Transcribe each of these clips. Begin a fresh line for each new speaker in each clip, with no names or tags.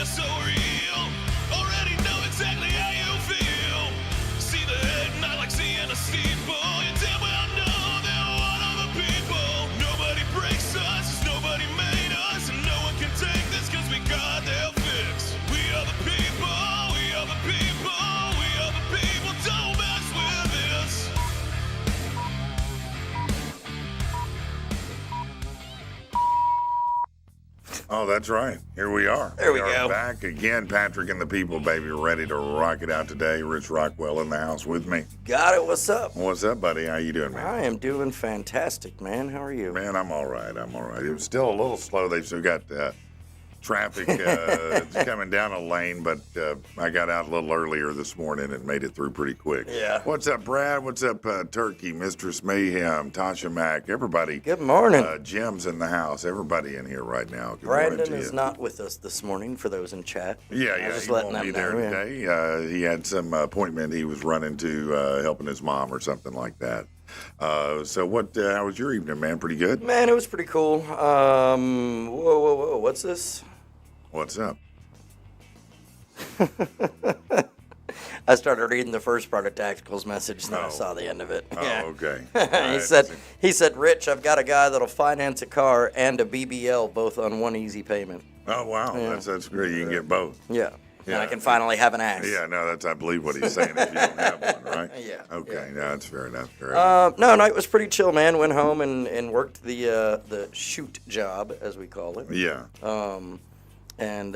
you're so real. Already know exactly how you feel. See the head, not like seeing a steeple. You damn well know they're one of the people. Nobody breaks us, 'cause nobody made us. And no one can take this, 'cause we got their fix. We are the people, we are the people, we are the people. Don't mess with this.
Oh, that's right. Here we are.
There we
are
go.
Back again, Patrick and the people, baby. We're ready to rock it out today. Rich Rockwell in the house with me.
Got it. What's up?
What's up, buddy? How you doing, man?
I am doing fantastic, man. How are you?
Man, I'm all right. I'm all right. It was still a little slow. They've still got traffic coming down a lane, but I got out a little earlier this morning and made it through pretty quick.
Yeah.
What's up, Brad? What's up, Turkey, Mistress Mayhem, Tasha Mack, everybody?
Good morning.
Jim's in the house. Everybody in here right now. Good morning
Brandon
to
is
you.
not with us this morning for those in chat.
Yeah,
Just
he
letting
won't be
them
there
know, yeah.
today. He had some appointment he was running to, helping his mom or something like that. So what? How was your evening, man? Pretty good?
Man, it was pretty cool. Whoa. What's this?
What's up?
I started reading the first part of Tactical's message, and then I
Oh.
saw the end of it.
Oh,
Yeah.
okay.
he
All right.
said, Rich, I've got a guy that'll finance a car and a BBL both on one easy payment.
Oh, wow.
Yeah.
That's great. You can get both.
Yeah.
Yeah.
And I can finally have an ass.
Yeah, no, I believe what he's saying if you don't have one, right?
Yeah.
Okay,
Yeah.
no, that's fair enough. Fair enough.
No, night was pretty chill, man. Went home and worked the shoot job, as we call it.
Yeah.
And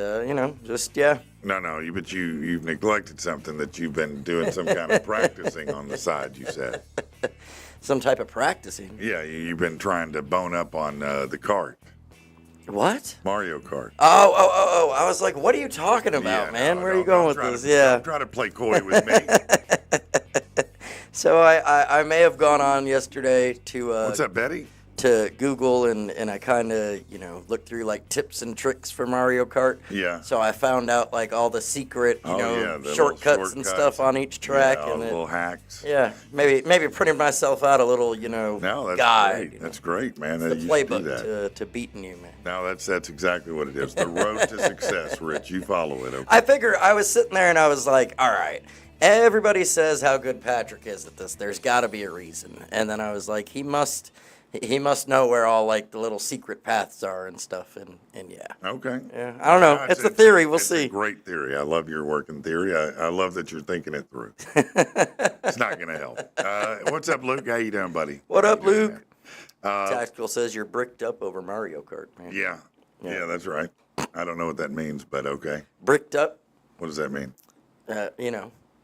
just yeah.
No, but you've neglected something that you've been doing some kind of practicing on the side, you said.
Some type of practicing.
Yeah, you've been trying to bone up on the kart,
What?
Mario Kart.
Oh! I was like, what are you talking about,
Yeah,
man?
no,
Where are
no,
you going
don't
with
try
this?
Don't try to play coy with me.
So I may have gone on yesterday to
What's up, Betty?
to Google and I kind of looked through like tips and tricks for Mario Kart.
Yeah.
So I found out like all the secret
The little
shortcuts and stuff on each track,
Yeah, all
and
the
it,
little hacks.
yeah, maybe printed myself out a little
No, that's
guide.
great. That's great, man.
The
You should do that.
playbook to beating you, man.
No, that's exactly what it is. The road to success, Rich. You follow it, okay?
I figure I was sitting there and I was like, all right, everybody says how good Patrick is at this. There's got to be a reason. And then I was like, he must know where all like the little secret paths are and stuff. And yeah.
Okay.
Yeah. I don't know.
No,
It's a theory. We'll
it's
see.
a great theory. I love your working theory. I love that you're thinking it through. It's not going to help. What's up, Luke? How you doing, buddy?
What
How
up,
you doing,
Luke? Tactical says you're bricked up over Mario Kart, man.
man? Yeah, that's right. I don't know what that means, but okay.
Bricked up,
What does that mean?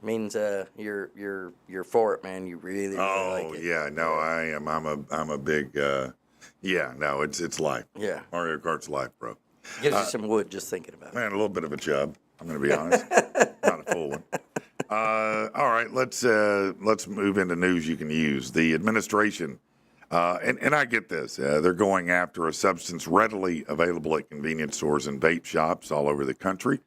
means you're for it, man. You really
Oh,
like it.
yeah. No, I am. I'm a big. Yeah. No, it's life.
Yeah.
Mario Kart's life, bro.
Gives you some wood just thinking about it.
Man, a little bit of a chub. I'm going to be honest. Not a full one. All right, let's move into news you can use. The administration, and I get this, they're going after a substance readily available at convenience stores and vape shops all over the country.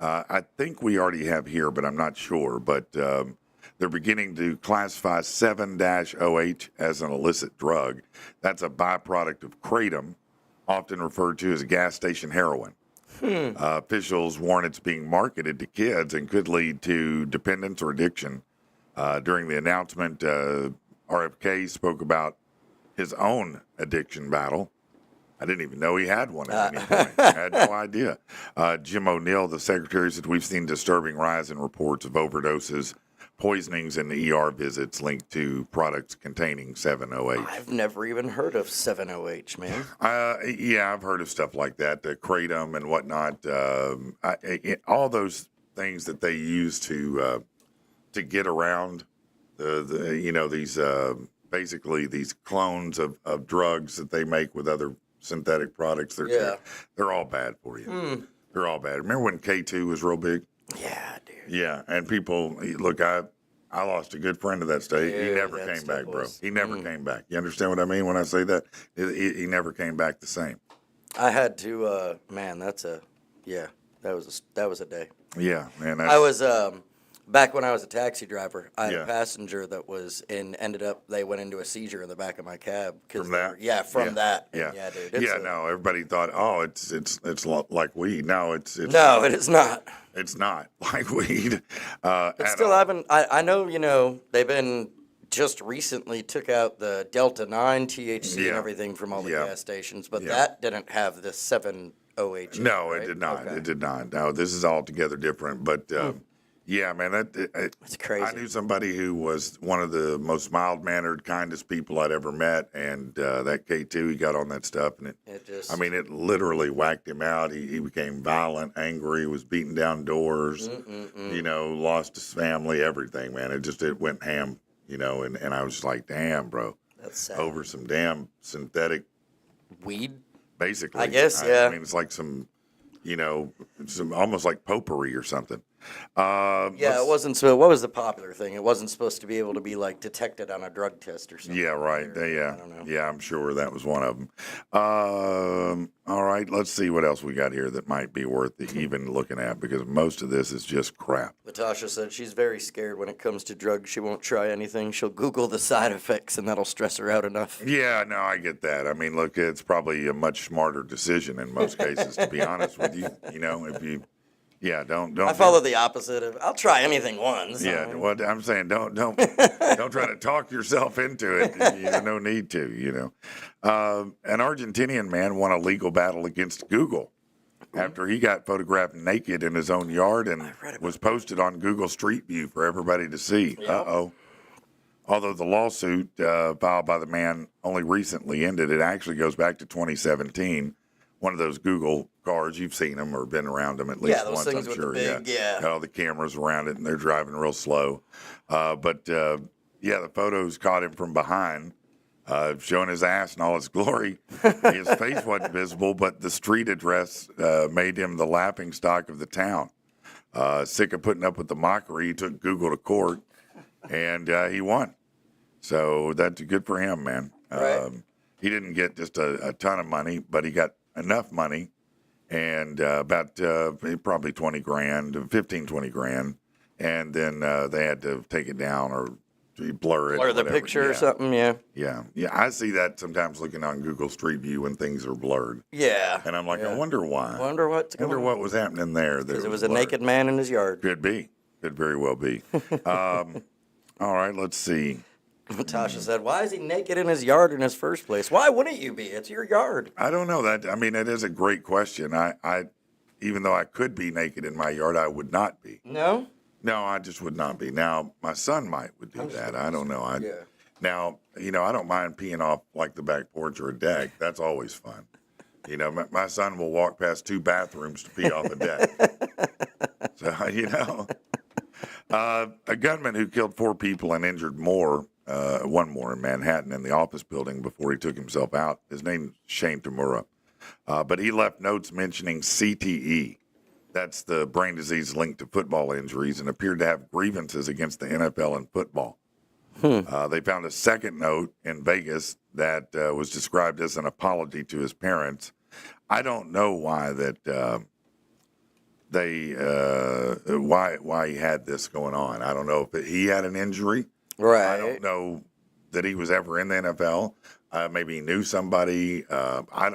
I think we already have here, but I'm not sure. But they're beginning to classify 7-OH as an illicit drug. That's a byproduct of kratom, often referred to as gas station heroin. Officials warn it's being marketed to kids and could lead to dependence or addiction. During the announcement, RFK spoke about his own addiction battle. I didn't even know he had one at any point. I had no idea. Jim O'Neill, the secretary, said we've seen disturbing rise in reports of overdoses, poisonings, and ER visits linked to products containing 7-OH.
I've never even heard of 7-OH, man.
Yeah, I've heard of stuff like that, the kratom and whatnot. All those things that they use to get around these basically these clones of drugs that they make with other synthetic products. They're all bad for you. They're all bad. Remember when K2 was real big?
Yeah, dude.
Yeah, and people look. I lost a good friend to that state. He
Yeah,
never
that
came
stuff
back, bro.
was-
He never came back. You understand what I mean when I say that? He never came back the same.
I had to. Man, that was a day.
Yeah, man.
I was Back when I was a taxi driver, I had
Yeah.
a passenger that they went into a seizure in the back of my cab.
From that?
From that.
Yeah.
And yeah, dude.
No, everybody thought, oh, it's like weed. No, it's
No, it is not.
It's not like weed.
But still, I know, they've been just recently took out the Delta 9 THC and
Yeah.
everything from all the
Yeah.
gas stations, but
Yeah.
that didn't have the 7-OH.
No,
right?
it did not.
Okay.
It did not. No, this is altogether different. But yeah, man,
It's crazy.
I knew somebody who was one of the most mild-mannered, kindest people I'd ever met, and that K2, he got on that stuff, and it literally whacked him out. He became violent, angry, was beating down doors, lost his family, everything, man. It went ham, and I was just like, damn, bro.
That's sad.
Over some damn synthetic
Weed?
basically.
I guess, yeah.
I mean, it's like some almost like potpourri or something.
It wasn't. So what was the popular thing? It wasn't supposed to be able to be like detected on a drug test or something.
Yeah, right.
I don't know.
Yeah, I'm sure that was one of them. All right, let's see what else we got here that might be worth even looking at, because most of this is just crap.
Latasha said she's very scared when it comes to drugs. She won't try anything. She'll Google the side effects, and that'll stress her out enough.
Yeah, no, I get that. I mean, look, it's probably a much smarter decision in most cases, to be honest with you. If you, don't.
I follow the opposite of I'll try anything once.
Yeah, what I'm saying, don't try to talk yourself into it. No need to. An Argentinian man won a legal battle against Google after he got photographed naked in his own yard and was posted on Google Street View for everybody to see.
Yep.
Although the lawsuit filed by the man only recently ended, it actually goes back to 2017. One of those Google cars, you've seen them or been around them at least
those
once,
things
I'm
with
sure.
the big,
All the cameras around it, and they're driving real slow. The photos caught him from behind, showing his ass in all its glory. His face wasn't visible, but the street address made him the laughing stock of the town. Sick of putting up with the mockery, he took Google to court, and he won. So that's good for him, man.
Right.
He didn't get just a ton of money, but he got enough money, and about probably 20 grand, 15, 20 grand. And then they had to take it down or blur it.
Blur the
whatever.
picture or something, yeah.
Yeah. I see that sometimes looking on Google Street View when things are blurred.
Yeah.
And I'm like, I wonder why.
Wonder what
was happening there.
Because it was a naked man in his yard.
Could be. Could very well be. All right, let's see.
Natasha said, why is he naked in his yard in his first place? Why wouldn't you be? It's your yard.
I don't know that. I mean, it is a great question. I even though I could be naked in my yard, I would not be.
No?
No, I just would not be. Now, my son would do that. I don't know. Now, I don't mind peeing off like the back porch or a deck. That's always fun. My son will walk past 2 bathrooms to pee off a deck. So, a gunman who killed 4 people and injured one more in Manhattan in the office building before he took himself out. His name's Shane Tamura. But he left notes mentioning CTE. That's the brain disease linked to football injuries, and appeared to have grievances against the NFL and football. They found a second note in Vegas that was described as an apology to his parents. I don't know why why he had this going on. I don't know if he had an injury.
Right.
I don't know that he was ever in the NFL. Maybe he knew somebody.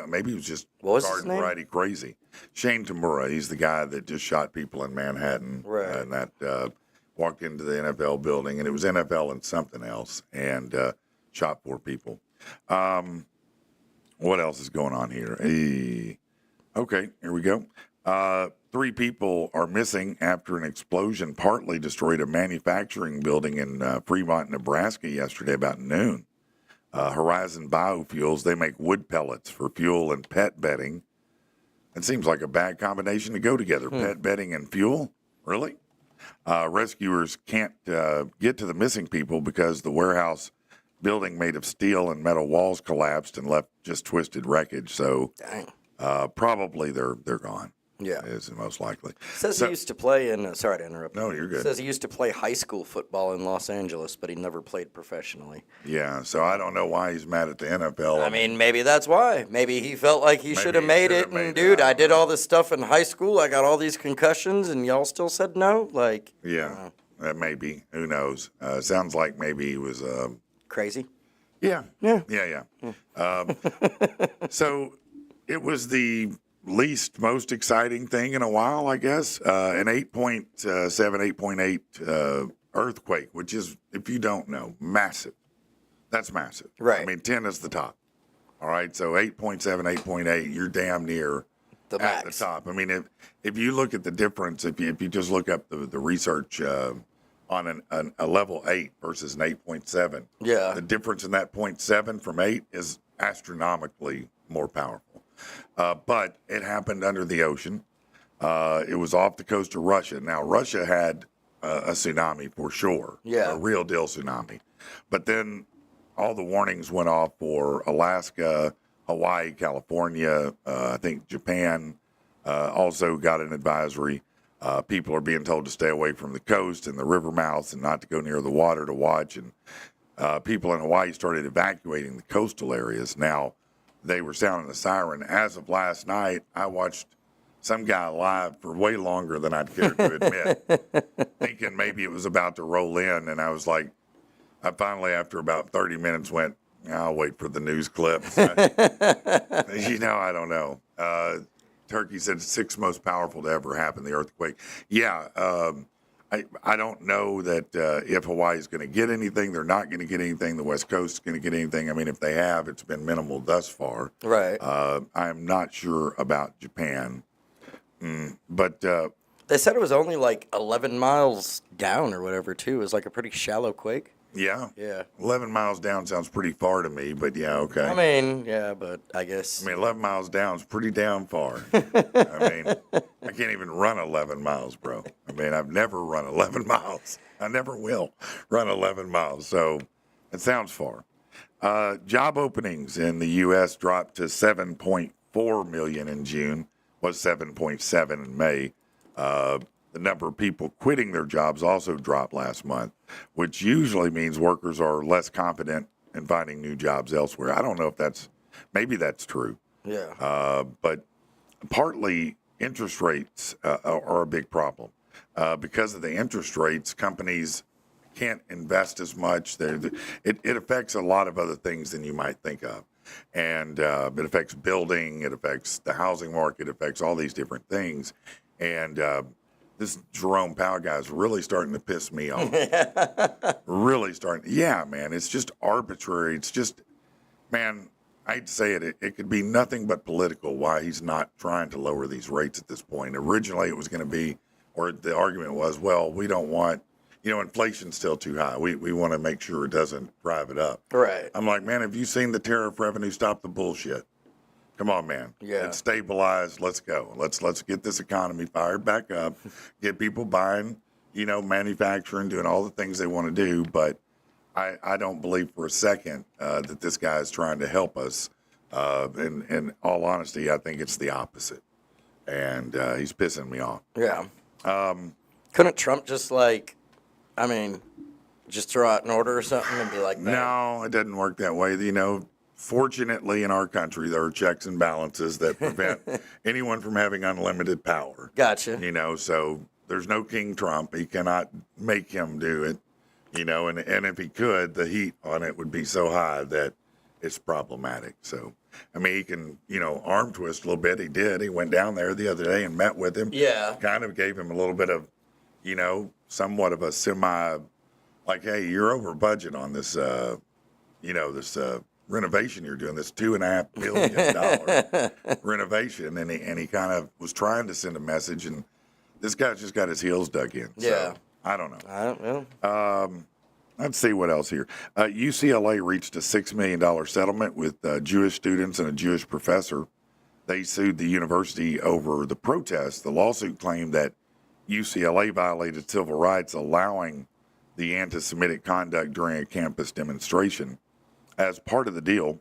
Maybe he was just garden variety crazy. Shane Tamura, he's the guy that just shot people in Manhattan.
Right.
And that walked into the NFL building, and it was NFL and something else, and shot 4 people. What else is going on here? Okay, here we go. 3 people are missing after an explosion partly destroyed a manufacturing building in Fremont, Nebraska yesterday about noon. Horizon Biofuels, they make wood pellets for fuel and pet bedding. It seems like a bad combination to go together, pet bedding and fuel. Really? Rescuers can't get to the missing people because the warehouse building made of steel and metal walls collapsed and left just twisted wreckage. So probably they're gone.
Yeah.
Is most likely.
Says he used to play in, sorry to interrupt.
No, you're good.
Says he used to play high school football in Los Angeles, but he never played professionally.
Yeah, so I don't know why he's mad at the NFL.
I mean, maybe that's why. Maybe he felt like he should have made it. And, dude, I did all this stuff in high school. I got all these concussions, and y'all still said no? Like,
yeah. maybe. Who knows? Sounds like maybe he was.
Crazy.
Yeah.
Yeah.
So it was the most exciting thing in a while, I guess. An 8.7, 8.8 earthquake, which is, if you don't know, massive. That's massive.
Right.
I mean, 10 is the top. All right. So 8.7, 8.8, you're damn near
The
at
max.
the top. I mean, if you look at the difference, if you just look up the research on a level 8 versus an 8.7,
Yeah.
the difference in that 0.7 from 8 is astronomically more powerful. But it happened under the ocean. It was off the coast of Russia. Now, Russia had a tsunami for sure,
Yeah.
a real deal tsunami. But then all the warnings went off for Alaska, Hawaii, California. I think Japan also got an advisory. People are being told to stay away from the coast and the river mouths and not to go near the water to watch. And people in Hawaii started evacuating the coastal areas. Now, they were sounding the siren. As of last night, I watched some guy live for way longer than I'd care to admit, thinking maybe it was about to roll in. And I was like, I finally, after about 30 minutes, went, I'll wait for the news clips. I don't know. Turkey said it's 6th most powerful to ever happen, the earthquake. Yeah, I don't know that if Hawaii is going to get anything. They're not going to get anything. The West Coast is going to get anything. I mean, if they have, it's been minimal thus far.
Right.
I'm not sure about Japan. But
They said it was only like 11 miles down or whatever, too. It was like a pretty shallow quake.
yeah,
Yeah.
11 miles down sounds pretty far to me, but yeah, okay.
I mean, yeah, but I guess.
11 miles down is pretty damn far. I mean, I can't even run 11 miles, bro. I mean, I've never run 11 miles. I never will run 11 miles. So it sounds far. Job openings in the U.S. dropped to 7.4 million in June, was 7.7 in May. The number of people quitting their jobs also dropped last month, which usually means workers are less confident in finding new jobs elsewhere. I don't know if maybe that's true.
Yeah.
But partly interest rates are a big problem. Because of the interest rates, companies can't invest as much. It affects a lot of other things than you might think of. And it affects building, it affects the housing market, it affects all these different things. And this Jerome Powell guy is really starting to piss me off. Really starting. Yeah, man, it's just arbitrary. It's just, man, I hate to say it, it could be nothing but political why he's not trying to lower these rates at this point. Originally, it was going to be, or the argument was, well, we don't want, inflation's still too high. We want to make sure it doesn't drive it up.
Right.
I'm like, man, have you seen the tariff revenue? Stop the bullshit. Come on, man.
Yeah.
It's stabilized. Let's go. Let's get this economy fired back up. Get people buying, manufacturing, doing all the things they want to do. But I don't believe for a second that this guy is trying to help us. In all honesty, I think it's the opposite. And he's pissing me off.
Yeah. Couldn't Trump just just throw out an order or something and be like,
No, it doesn't work that way. Fortunately, in our country, there are checks and balances that prevent anyone from having unlimited power.
Gotcha.
So there's no King Trump. He cannot make him do it. And if he could, the heat on it would be so high that it's problematic. So, he can, arm twist a little bit. He did. He went down there the other day and met with him.
Yeah.
Kind of gave him a little bit of, somewhat of a semi, like, hey, you're over budget on this, this renovation you're doing, this $2.5 billion renovation. And he kind of was trying to send a message, and this guy's just got his heels dug in. So,
Yeah.
I don't know.
I don't know.
Let's see what else here. UCLA reached a $6 million settlement with Jewish students and a Jewish professor. They sued the university over the protest. The lawsuit claimed that UCLA violated civil rights, allowing the anti-Semitic conduct during a campus demonstration. As part of the deal,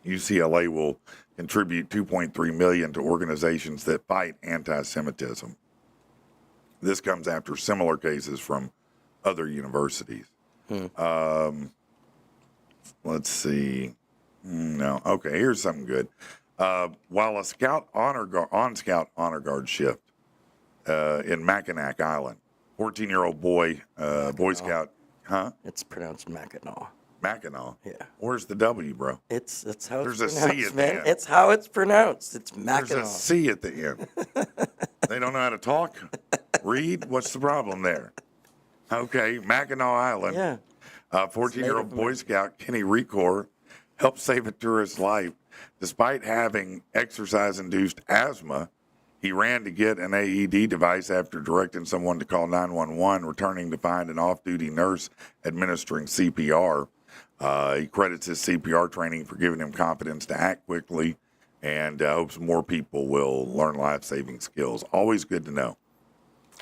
UCLA will contribute $2.3 million to organizations that fight anti-Semitism. This comes after similar cases from other universities. Let's see. No. Okay, here's something good. While a on-scout honor guard shift in Mackinac Island 14-year-old boy, Boy Scout, huh?
It's pronounced Mackinac.
Mackinac.
Yeah.
Where's the W, bro?
It's how
There's
it's
a
pronounced,
C at the
man.
end.
It's how it's pronounced. It's
There's
Mackinac.
a C at the end. They don't know how to talk, read. What's the problem there? Okay, Mackinac Island.
Yeah.
14-year-old
Native
Boy Scout Kenny Recor helped save a tourist's life. Despite having exercise-induced asthma, he ran to get an AED device after directing someone to call 911, returning to find an off-duty nurse administering CPR. He credits his CPR training for giving him confidence to act quickly and hopes more people will learn life-saving skills. Always good to know.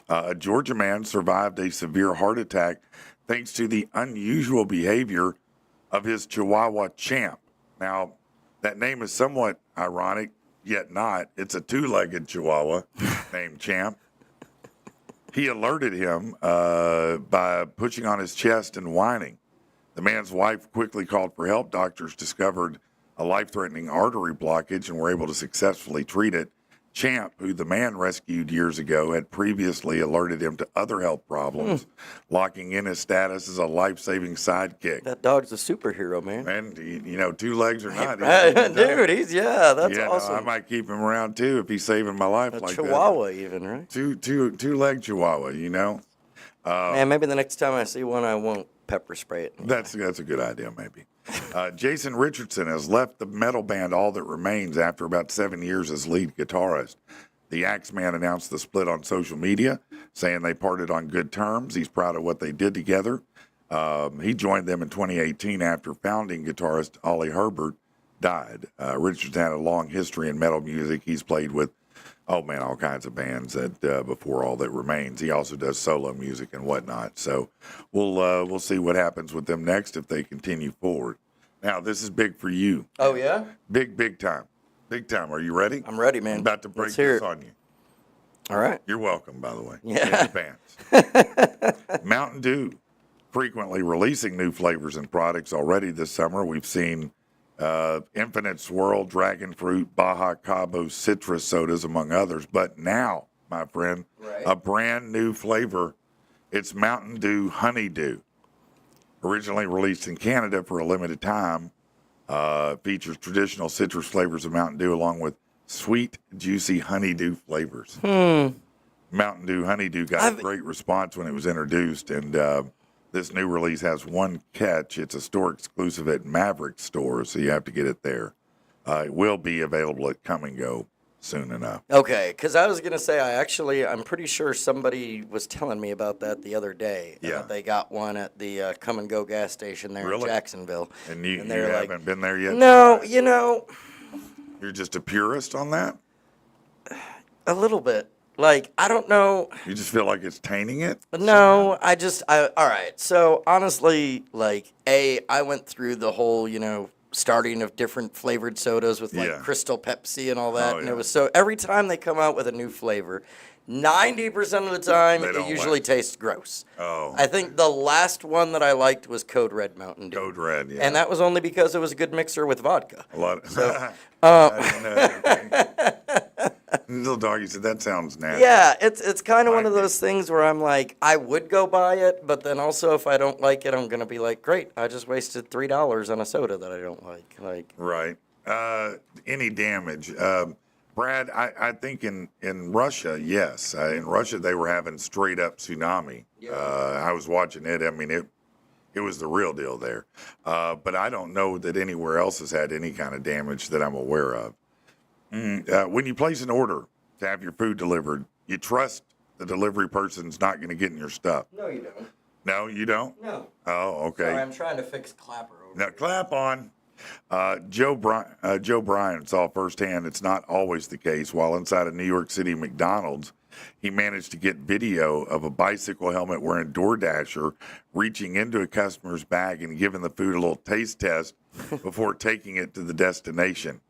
A Georgia man survived a severe heart attack thanks to the unusual behavior of his Chihuahua Champ. Now, that name is somewhat ironic, yet not. It's a two-legged Chihuahua named Champ. He alerted him by pushing on his chest and whining. The man's wife quickly called for help. Doctors discovered a life-threatening artery blockage and were able to successfully treat it. Champ, who the man rescued years ago, had previously alerted him to other health problems, locking in his status as a life-saving sidekick.
That dog's a superhero, man.
And, you know, two legs or not.
Dude, that's
yeah,
awesome.
No, I might keep him around, too, if he's saving my life
A
like
Chihuahua, even, right?
that. Two-leg Chihuahua, you know?
Man, maybe the next time I see one, I won't pepper spray it.
That's a good idea, maybe. Jason Richardson has left the metal band All That Remains after about 7 years as lead guitarist. The Axeman announced the split on social media, saying they parted on good terms. He's proud of what they did together. He joined them in 2018 after founding guitarist Ollie Herbert died. Richardson had a long history in metal music. He's played with, all kinds of bands that before All That Remains. He also does solo music and whatnot. So we'll see what happens with them next if they continue forward. Now, this is big for you.
Oh, yeah?
Big time. Big time. Are you ready?
I'm ready, man.
I'm about to break
Let's hear
this
it.
on you.
All right.
You're welcome, by the way.
Yeah.
In advance. Mountain Dew, frequently releasing new flavors and products already this summer. We've seen Infinite Swirl, Dragon Fruit, Baja Cabo citrus sodas, among others. But now, my friend, a brand new flavor. It's Mountain Dew Honeydew. Originally released in Canada for a limited time, features traditional citrus flavors of Mountain Dew along with sweet, juicy honeydew flavors. Mountain Dew Honeydew got a great response when it was introduced, and this new release has one catch. It's a store exclusive at Maverick stores, so you have to get it there. It will be available at Come and Go soon enough.
Okay, because I was going to say, I'm pretty sure somebody was telling me about that the other day.
Yeah.
They got one at the Come and Go gas station there in
Really?
Jacksonville.
And you
they're like,
haven't been there yet?
No,
You're just a purist on that?
a little bit. Like, I don't know.
You just feel like it's tainting it?
No, all right. So, honestly, like, I went through the whole, starting of different flavored sodas with, like, Crystal Pepsi and all that. And it was so, every time they come out with a new flavor, 90% of the time, it usually tastes gross.
Oh.
I think the last one that I liked was Code Red Mountain Dew.
Code Red, yeah.
And that was only because it was a good mixer with vodka.
A lot of,
So,
Little doggy said, that sounds nasty.
yeah, it's kind of one of those things where I'm like, I would go buy it, but then also if I don't like it, I'm going to be like, great, I just wasted $3 on a soda that I don't like.
Right. Any damage? Brad, I think in Russia, yes. In Russia, they were having straight up tsunami.
Yeah.
I was watching it. I mean, it was the real deal there. But I don't know that anywhere else has had any kind of damage that I'm aware of. When you place an order to have your food delivered, you trust the delivery person's not going to get in your stuff.
No, you don't.
No, you don't?
No.
Oh, okay.
Sorry, I'm trying to fix Clapper over
Now, clap on. Joe Bryan saw firsthand it's not always the case. While inside a New York City McDonald's, he managed to get video of a bicycle helmet wearing DoorDasher reaching into a customer's bag and giving the food a little taste test before taking it to the destination.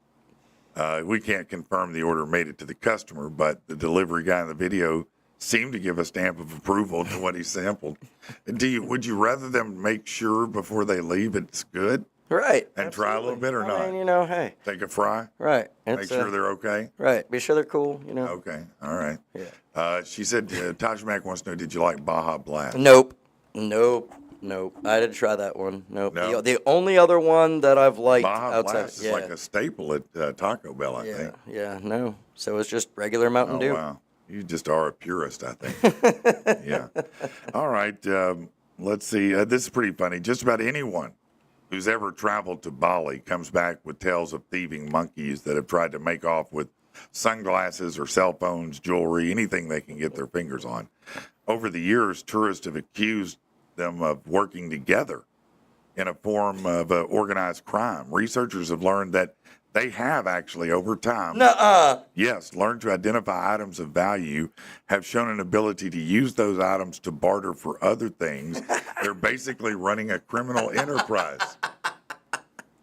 We can't confirm the order made it to the customer, but the delivery guy in the video seemed to give a stamp of approval to what he sampled. Would you rather them make sure before they leave it's good?
Right.
And try a little bit or not?
I mean, hey.
Take a fry?
Right.
Make sure they're okay?
Right. Be sure they're cool,
Okay. All right.
Yeah.
She said, Tasha Mack wants to know, did you like Baja Blast?
Nope. I didn't try that one. Nope.
No?
The only other one that I've liked
Baja
outside.
Blast is like a staple at Taco Bell, I think.
Yeah, no. So it's just regular Mountain Dew.
Wow. You just are a purist, I think. Yeah. All right. Let's see. This is pretty funny. Just about anyone who's ever traveled to Bali comes back with tales of thieving monkeys that have tried to make off with sunglasses or cell phones, jewelry, anything they can get their fingers on. Over the years, tourists have accused them of working together in a form of organized crime. Researchers have learned that they have actually, over time, yes, learned to identify items of value, have shown an ability to use those items to barter for other things. They're basically running a criminal enterprise.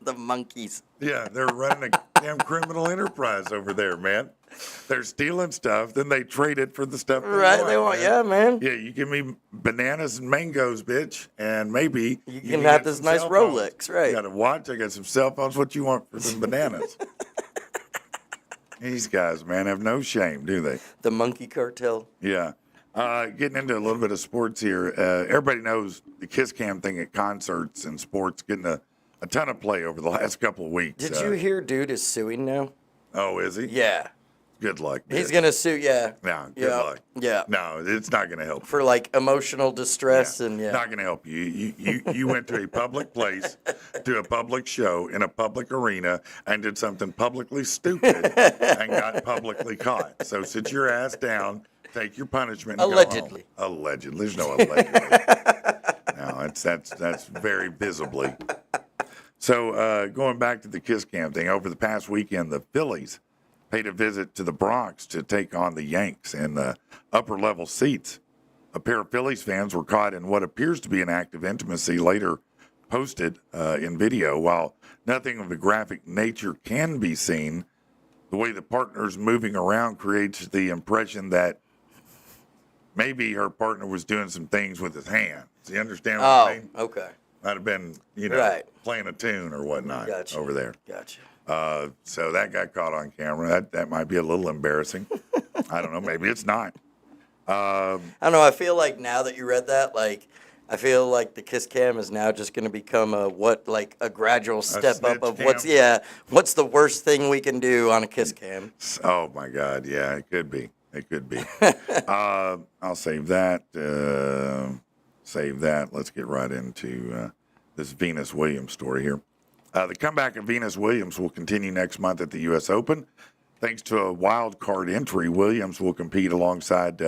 The monkeys.
Yeah, they're running a damn criminal enterprise over there, man. They're stealing stuff, then they trade it for the stuff they
Right,
want.
they want,
man.
yeah, man.
Yeah, you give me bananas and mangoes, bitch, and maybe
You can have
get
this
some
nice
cell phones.
Rolex, right.
You got a watch, I got some cell phones. What you want for some bananas? These guys, man, have no shame, do they?
The monkey cartel.
Yeah. Getting into a little bit of sports here. Everybody knows the kiss cam thing at concerts and sports getting a ton of play over the last couple of weeks.
Did you hear dude is suing now?
Oh, is he?
Yeah.
Good luck.
He's
bitch.
going to sue, yeah.
No, good luck.
Yeah.
No, it's not going to help.
For like emotional distress and
Not going to help you. You went to a public place, to a public show in a public arena, and did something publicly stupid and got publicly caught. So sit your ass down, take your punishment. And
Allegedly.
Go home. Allegedly. There's no allegedly. No, that's very visibly. So going back to the kiss cam thing, over the past weekend, the Phillies paid a visit to the Bronx to take on the Yanks in the upper level seats. A pair of Phillies fans were caught in what appears to be an act of intimacy, later posted in video. While nothing of a graphic nature can be seen, the way the partners moving around creates the impression that maybe her partner was doing some things with his hands. You understand what I mean?
Okay.
Might have been,
Right.
playing a tune or whatnot
Gotcha.
over there.
Gotcha.
So that got caught on camera. That might be a little embarrassing. I don't know. Maybe it's not.
I don't know. I feel like now that you read that, I feel like the kiss cam is now just going to become a gradual step up of
snitch
what's the worst thing we can do on a kiss cam.
Oh my God. Yeah, it could be. It could be. I'll save that. Let's get right into this Venus Williams story here. The comeback of Venus Williams will continue next month at the U.S. Open. Thanks to a wild card entry, Williams will compete alongside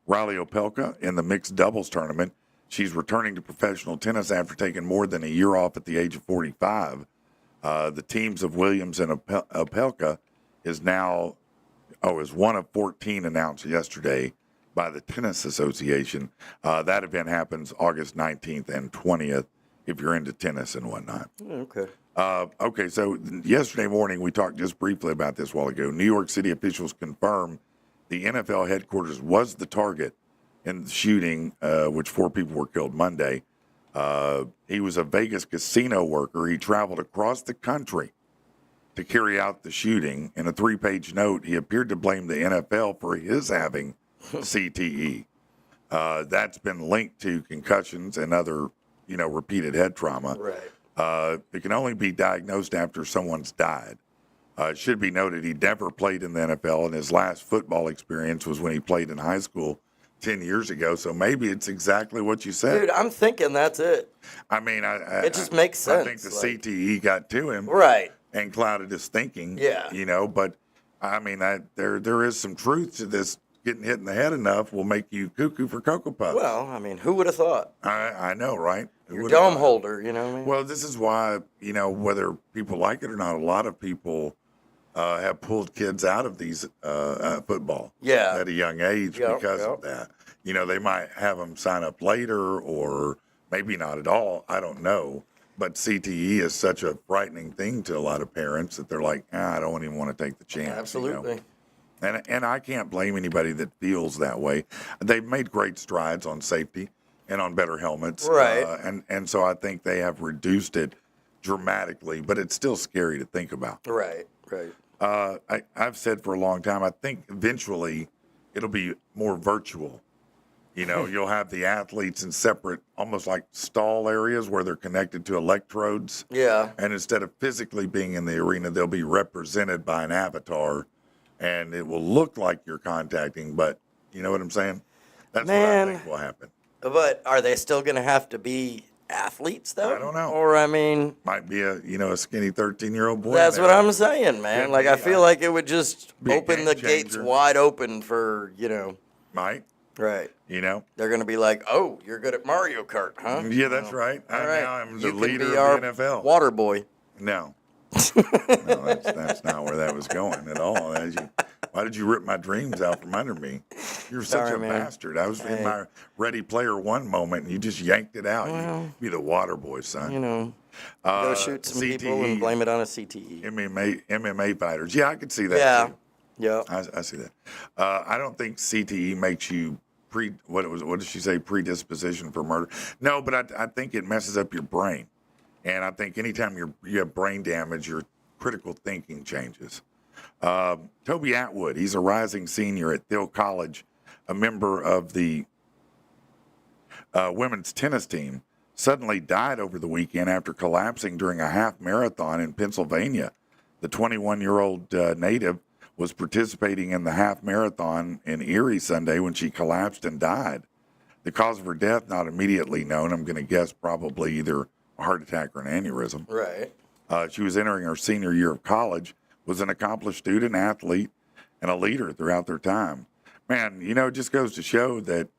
Riley Opelka in the mixed doubles tournament. She's returning to professional tennis after taking more than a year off at the age of 45. The teams of Williams and Opelka is one of 14 announced yesterday by the Tennis Association. That event happens August 19th and 20th if you're into tennis and whatnot.
Okay.
Okay, so yesterday morning, we talked just briefly about this a while ago. New York City officials confirmed the NFL headquarters was the target in the shooting, which 4 people were killed Monday. He was a Vegas casino worker. He traveled across the country to carry out the shooting. In a 3-page note, he appeared to blame the NFL for his having CTE. That's been linked to concussions and other, repeated head trauma.
Right.
It can only be diagnosed after someone's died. It should be noted he never played in the NFL, and his last football experience was when he played in high school 10 years ago. So maybe it's exactly what you said.
Dude, I'm thinking that's it.
I mean,
it just makes sense.
I think the CTE got to him,
right,
and clouded his thinking.
Yeah.
But I mean, there is some truth to this. Getting hit in the head enough will make you cuckoo for Cocoa Puffs.
Well, I mean, who would have thought?
I know, right?
You're dome holder, you know what I mean?
Well, this is why, whether people like it or not, a lot of people have pulled kids out of these football at a young age because of that. They might have them sign up later or maybe not at all. I don't know. But CTE is such a frightening thing to a lot of parents that they're like, I don't even want to take the chance.
Absolutely.
And I can't blame anybody that feels that way. They've made great strides on safety and on better helmets.
Right.
And so I think they have reduced it dramatically, but it's still scary to think about.
Right.
I've said for a long time, I think eventually it'll be more virtual. You know, you'll have the athletes in separate, almost like stall areas where they're connected to electrodes.
Yeah.
And instead of physically being in the arena, they'll be represented by an avatar, and it will look like you're contacting, but you know what I'm saying? That's what I think will happen.
But are they still going to have to be athletes, though?
I don't know.
Or, I mean...
Might be a skinny 13-year-old boy.
That's what I'm saying, man.
Could
like,
be,
I feel like it would just
be a
open
game
the gates
changer.
wide open for,
Might,
Right.
They're
going to be like, oh, you're good at Mario Kart, huh?
Yeah, that's right.
All right.
Now I'm
You
the
can
leader
be
of
our
the NFL.
water boy.
No. No, that's not where that was going at all. Why did you rip my dreams out from under me? You're such
Sorry,
a
man.
bastard. I was in my Ready Player One moment, and you just yanked it out. You be the water boy, son.
Go shoot some people and blame it on a CTE.
MMA fighters. Yeah, I could see that.
Yeah.
Too.
Yeah.
I see that. I don't think CTE makes you what did she say, predisposition for murder? No, but I think it messes up your brain. And I think anytime you have brain damage, your critical thinking changes. Toby Atwood, he's a rising senior at Thiel College, a member of the women's tennis team, suddenly died over the weekend after collapsing during a half marathon in Pennsylvania. The 21-year-old native was participating in the half marathon in Erie Sunday when she collapsed and died. The cause of her death not immediately known. I'm going to guess probably either a heart attack or an aneurysm.
Right.
She was entering her senior year of college, was an accomplished student, athlete, and a leader throughout their time. Man, it just goes to show that,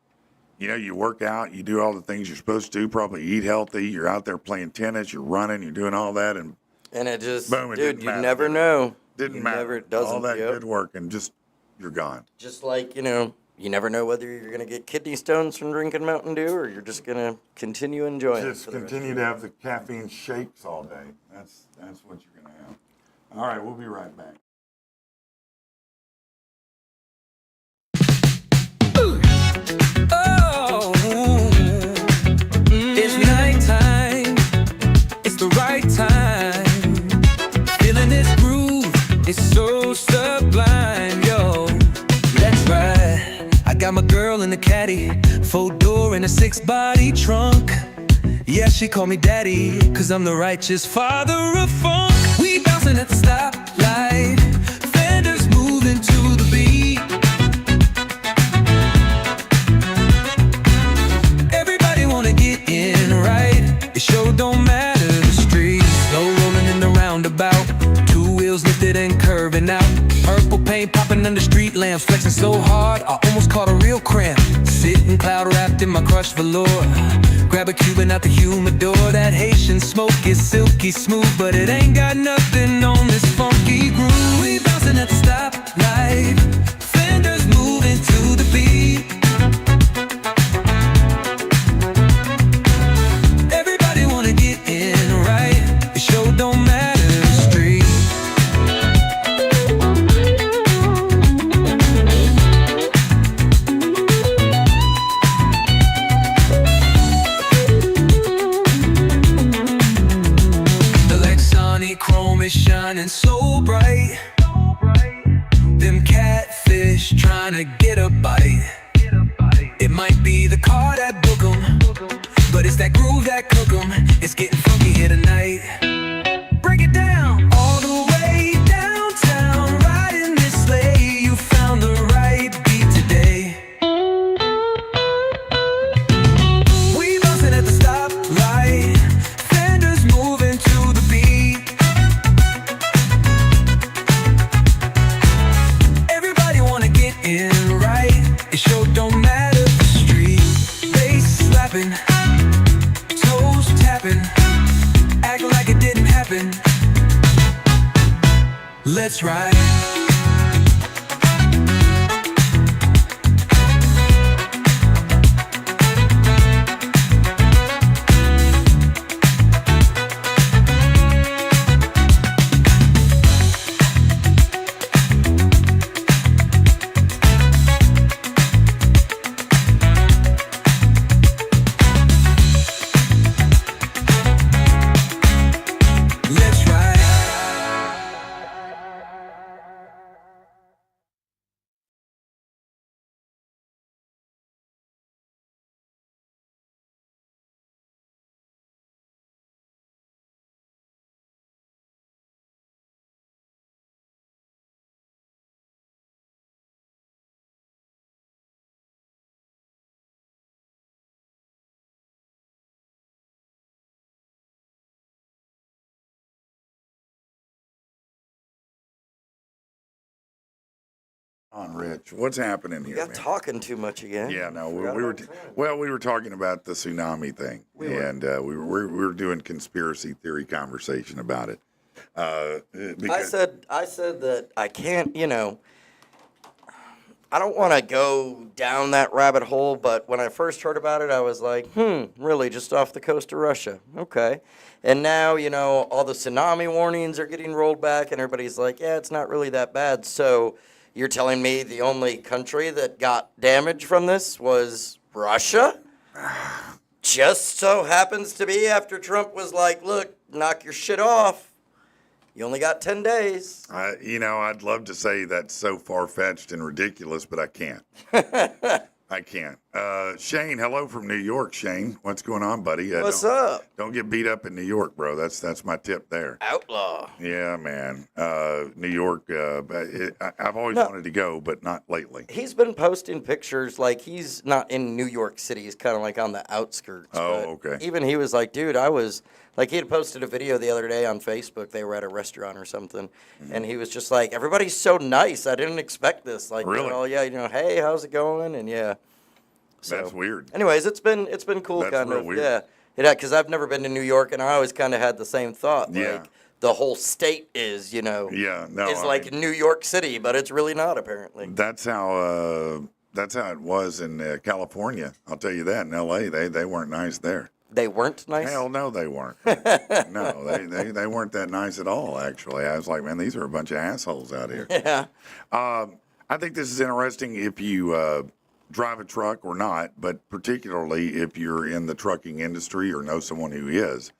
you work out, you do all the things you're supposed to do, probably eat healthy, you're out there playing tennis, you're running, you're doing all that, and
it just,
boom, it
dude,
didn't
you
matter.
never know.
Didn't matter.
It doesn't.
All that
Yep.
good work, and just, you're gone.
Just like, you never know whether you're going to get kidney stones from drinking Mountain Dew or you're just going to continue enjoying it.
Just continue to have the caffeine shakes all day. That's what you're going to have. All right, we'll be right back.
Oh, it's nighttime. It's the right time. Feeling this groove, it's so sublime, yo. That's right. I got my girl in the caddy, 4-door in a 6-body trunk. Yeah, she call me daddy, 'cause I'm the righteous father of funk. We bouncing at the stoplight, fenders moving to the beat. Everybody wanna get in right, it sure don't matter the street. Slow rolling in the roundabout, 2 wheels lifted and curving out. Purple paint popping under street lamps, flexing so hard I almost caught a real cramp. Sitting cloud wrapped in my crushed velour, grab a Cuban out the humidor. That Haitian smoke is silky smooth, but it ain't got nothing on this funky groove. We bouncing at the stoplight, fenders moving to the beat. Everybody wanna get in right, it sure don't matter the street. Chrome is shining so bright. Them catfish trying to get a bite. It might be the car that book 'em, but it's that groove that cook 'em. It's getting funky here tonight. Break it down all the way downtown, riding this sleigh. You found the right beat today. We bouncing at the stoplight, fenders moving to the beat. In right, it sure don't matter the street. Bass slapping, toes tapping, act like it didn't happen. Let's ride.
on, Rich. What's happening here,
You're
man?
talking too much again.
Yeah, no,
Forgot
we were
about time.
we were talking about the tsunami thing, and we were doing conspiracy theory conversation about it. Because
I said that I can't, I don't want to go down that rabbit hole, but when I first heard about it, I was like, really, just off the coast of Russia. Okay. And now, all the tsunami warnings are getting rolled back, and everybody's like, yeah, it's not really that bad. So you're telling me the only country that got damage from this was Russia? Just so happens to be after Trump was like, look, knock your shit off. You only got 10 days.
I'd love to say that's so far-fetched and ridiculous, but I can't. I can't. Shane, hello from New York, Shane. What's going on, buddy?
What's up?
Don't get beat up in New York, bro. That's my tip there.
Outlaw.
Yeah, man. New York, I've always wanted to go, but not lately.
He's been posting pictures, like he's not in New York City. He's kind of like on the outskirts.
Oh,
but
okay.
Even he was like, dude, I was, like he had posted a video the other day on Facebook. They were at a restaurant or something. And he was just like, everybody's so nice. I didn't expect this. Like,
Really?
oh, yeah, hey, how's it going? And yeah. So,
That's weird.
Anyways, it's been cool,
That's
kind
real
of.
weird.
Yeah, because I've never been to New York, and I always kind of had the same thought.
Yeah.
Like, the whole state is,
Yeah, no.
is
I
like
mean,
New York City, but it's really not, apparently.
that's how it was in California. I'll tell you that. In L.A., they weren't nice there.
They weren't nice?
Hell no, they weren't. No, they weren't that nice at all, actually. I was like, man, these are a bunch of assholes out here.
Yeah.
I think this is interesting if you drive a truck or not, but particularly if you're in the trucking industry or know someone who is.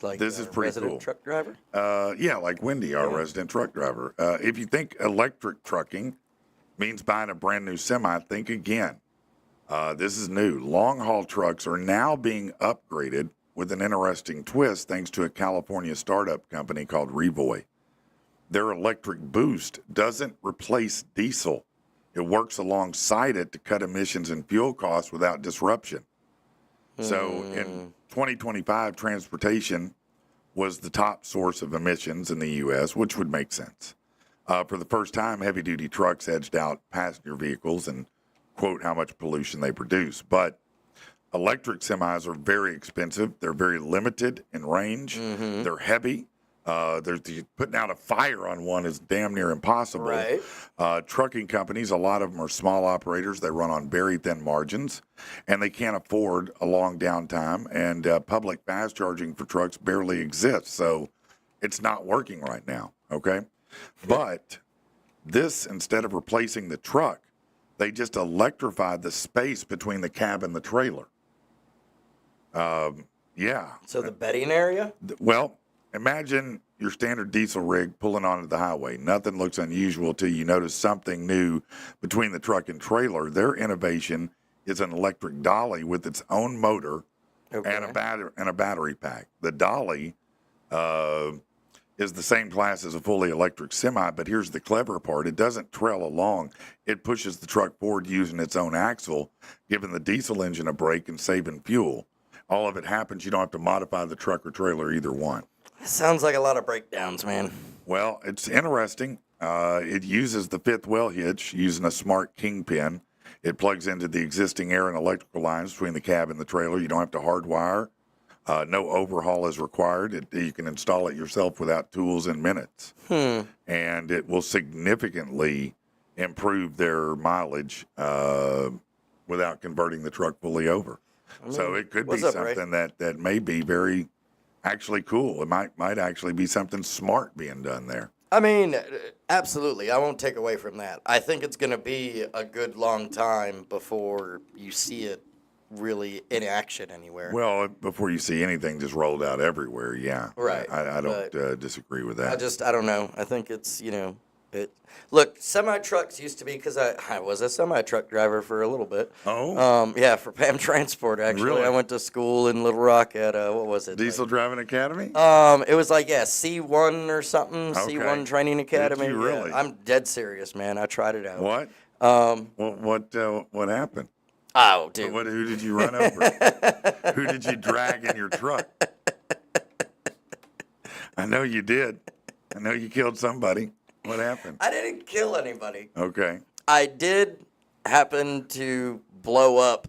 Like
This is pretty
resident
cool.
truck driver?
Yeah, like Wendy, our resident truck driver. If you think electric trucking means buying a brand new semi, think again. This is new. Long haul trucks are now being upgraded with an interesting twist thanks to a California startup company called Revoy. Their electric boost doesn't replace diesel. It works alongside it to cut emissions and fuel costs without disruption. So in 2025, transportation was the top source of emissions in the U.S., which would make sense. For the first time, heavy-duty trucks edged out passenger vehicles and quote how much pollution they produce. But electric semis are very expensive. They're very limited in range. They're heavy. Putting out a fire on one is damn near impossible.
Right.
Trucking companies, a lot of them are small operators. They run on very thin margins, and they can't afford a long downtime. And public fast charging for trucks barely exists, so it's not working right now. Okay, but this, instead of replacing the truck, they just electrified the space between the cab and the trailer. Yeah.
So the bedding area?
Well, imagine your standard diesel rig pulling onto the highway. Nothing looks unusual till you notice something new between the truck and trailer. Their innovation is an electric dolly with its own motor and a battery pack. The dolly is the same class as a fully electric semi, but here's the clever part. It doesn't trail along. It pushes the truck forward using its own axle, giving the diesel engine a brake and saving fuel. All of it happens. You don't have to modify the truck or trailer, either one.
Sounds like a lot of breakdowns, man.
Well, it's interesting. It uses the fifth well hitch using a smart kingpin. It plugs into the existing air and electrical lines between the cab and the trailer. You don't have to hardwire. No overhaul is required. You can install it yourself without tools in minutes. And it will significantly improve their mileage without converting the truck fully over. So it could be
what's up,
something that may be very actually cool. It might actually be something smart being done there.
I mean, absolutely. I won't take away from that. I think it's going to be a good long time before you see it really in action anywhere.
Well, before you see anything just rolled out everywhere, yeah.
Right.
I don't disagree with that.
I don't know. I think it's, look, semi-trucks used to be, because I was a semi-truck driver for a little bit.
Oh?
Yeah, for PAM Transport, actually.
Really?
I went to school in Little Rock at, what was it?
Diesel Driving Academy?
It was like, C1 or something,
Okay.
C1 Training Academy.
Did you really?
Yeah, I'm dead serious, man. I tried it out.
What? What happened?
Oh, dude.
Who did you run over? Who did you drag in your truck? I know you did. I know you killed somebody. What happened?
I didn't kill anybody.
Okay.
I did happen to blow up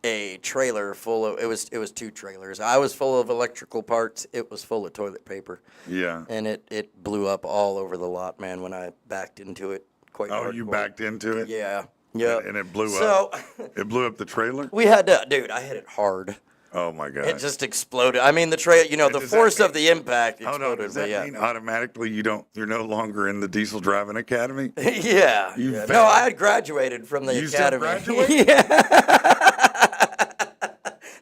a trailer full of it was 2 trailers. I was full of electrical parts. It was full of toilet paper.
Yeah.
And it blew up all over the lot, man, when I backed into it. Quite
Oh, you
hardcore.
backed into it?
Yeah. Yeah.
And it blew
so,
up? It blew up the trailer?
we had to, dude, I hit it hard.
Oh, my God.
It just exploded. I mean, the the
Does
force
that
of the impact
Hold on,
exploded.
does that
but
mean automatically you're no longer in the diesel driving academy?
yeah.
You
yeah.
fat-
No, I had graduated from the
You still
academy.
graduated?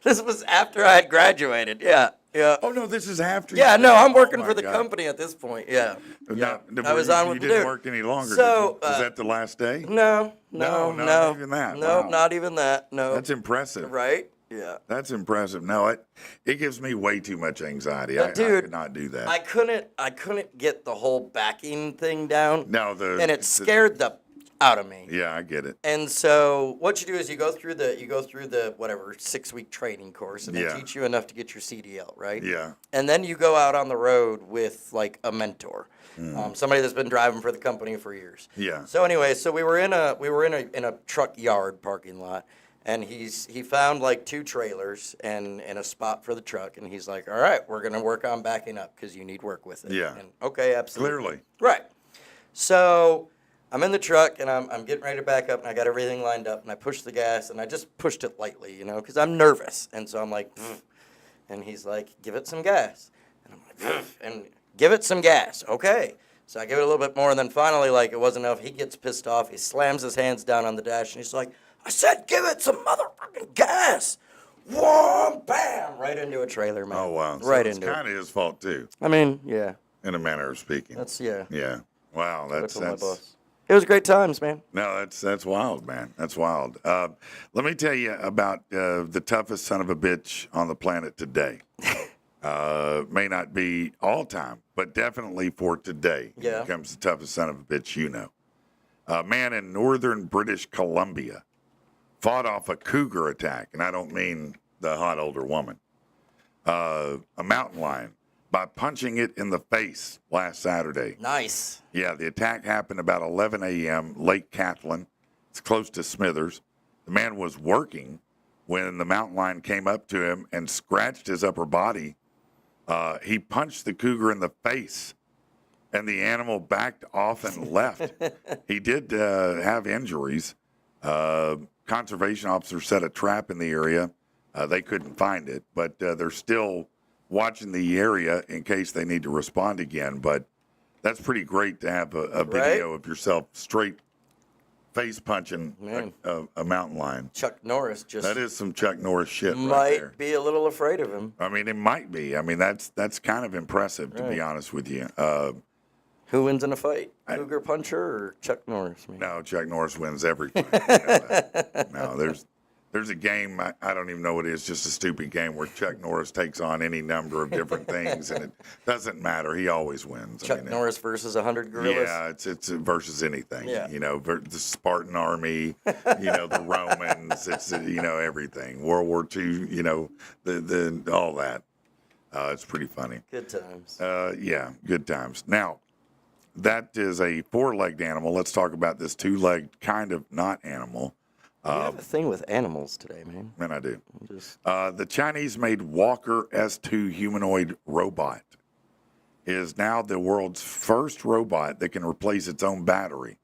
This was after I had graduated. Yeah. Yeah.
Oh, no, this is after
Yeah,
you
no, I'm
Oh,
working
my
for the
God.
company at this point. Yeah.
Now,
I was on
you
with the
didn't
dude.
work any longer,
So,
did you? Was that the last day?
No,
No,
no,
not even that.
No,
Wow.
not even that. No.
That's impressive.
right? Yeah.
That's impressive. No, it gives me way too much anxiety.
But
I
dude,
could not do that.
I couldn't get the whole backing thing down.
No,
and it scared the out of me.
Yeah, I get it.
And so what you do is you go through the whatever 6-week training course, and they
Yeah.
teach you enough to get your CDL, right?
Yeah.
And then you go out on the road with like a mentor, somebody that's been driving for the company for years.
Yeah.
So anyway, so we were in a truck yard parking lot, and he found like 2 trailers and a spot for the truck, and he's like, all right, we're gonna work on backing up because you need work with it.
Yeah.
And okay, absolutely.
Clearly.
Right. So I'm in the truck and I'm getting ready to back up and I got everything lined up and I pushed the gas and I just pushed it lightly, because I'm nervous. And so I'm like, "Pfft." And he's like, give it some gas. And I'm like, "Pfft," and give it some gas. Okay. So I give it a little bit more and then finally, like, it wasn't enough. He gets pissed off. He slams his hands down on the dash and he's like, I said, give it some motherfucking gas. Whoa, bam, right into a trailer, man.
Oh, wow. So
Right
it's
into it.
kind of his fault, too,
I mean, yeah.
in a manner of speaking.
Yeah.
Yeah. Wow.
That's my
That's
boss. It was great times, man.
No, that's wild, man. That's wild. Let me tell you about the toughest son of a bitch on the planet today. May not be all time, but definitely for today.
Yeah.
Here comes the toughest son of a bitch you know. A man in northern British Columbia fought off a cougar attack, and I don't mean the hot older woman, a mountain lion, by punching it in the face last Saturday.
Nice.
Yeah, the attack happened about 11 a.m., Lake Catlin. It's close to Smithers. The man was working when the mountain lion came up to him and scratched his upper body. He punched the cougar in the face, and the animal backed off and left. He did have injuries. Conservation officers set a trap in the area. They couldn't find it, but they're still watching the area in case they need to respond again. But that's pretty great to have a video of yourself straight face punching a mountain lion.
Chuck Norris just
That is some Chuck Norris shit right
might
there.
be a little afraid of him.
I mean, it might be. I mean, that's kind of impressive, to be honest with you.
Who wins in a fight? Cougar puncher or Chuck Norris? Man?
No, Chuck Norris wins every fight. You know that. No, there's a game, I don't even know what it is, just a stupid game where Chuck Norris takes on any number of different things, and it doesn't matter. He always wins.
Chuck Norris versus 100 gorillas?
Yeah, it's versus anything.
Yeah.
The Spartan army, the Romans, it's, everything. World War II, the all that. It's pretty funny.
Good times.
Yeah, good times. Now, that is a 4-legged animal. Let's talk about this 2-legged kind of not animal.
You have a thing with animals today, man.
And I do.
Just
The Chinese-made Walker S2 humanoid robot is now the world's first robot that can replace its own battery.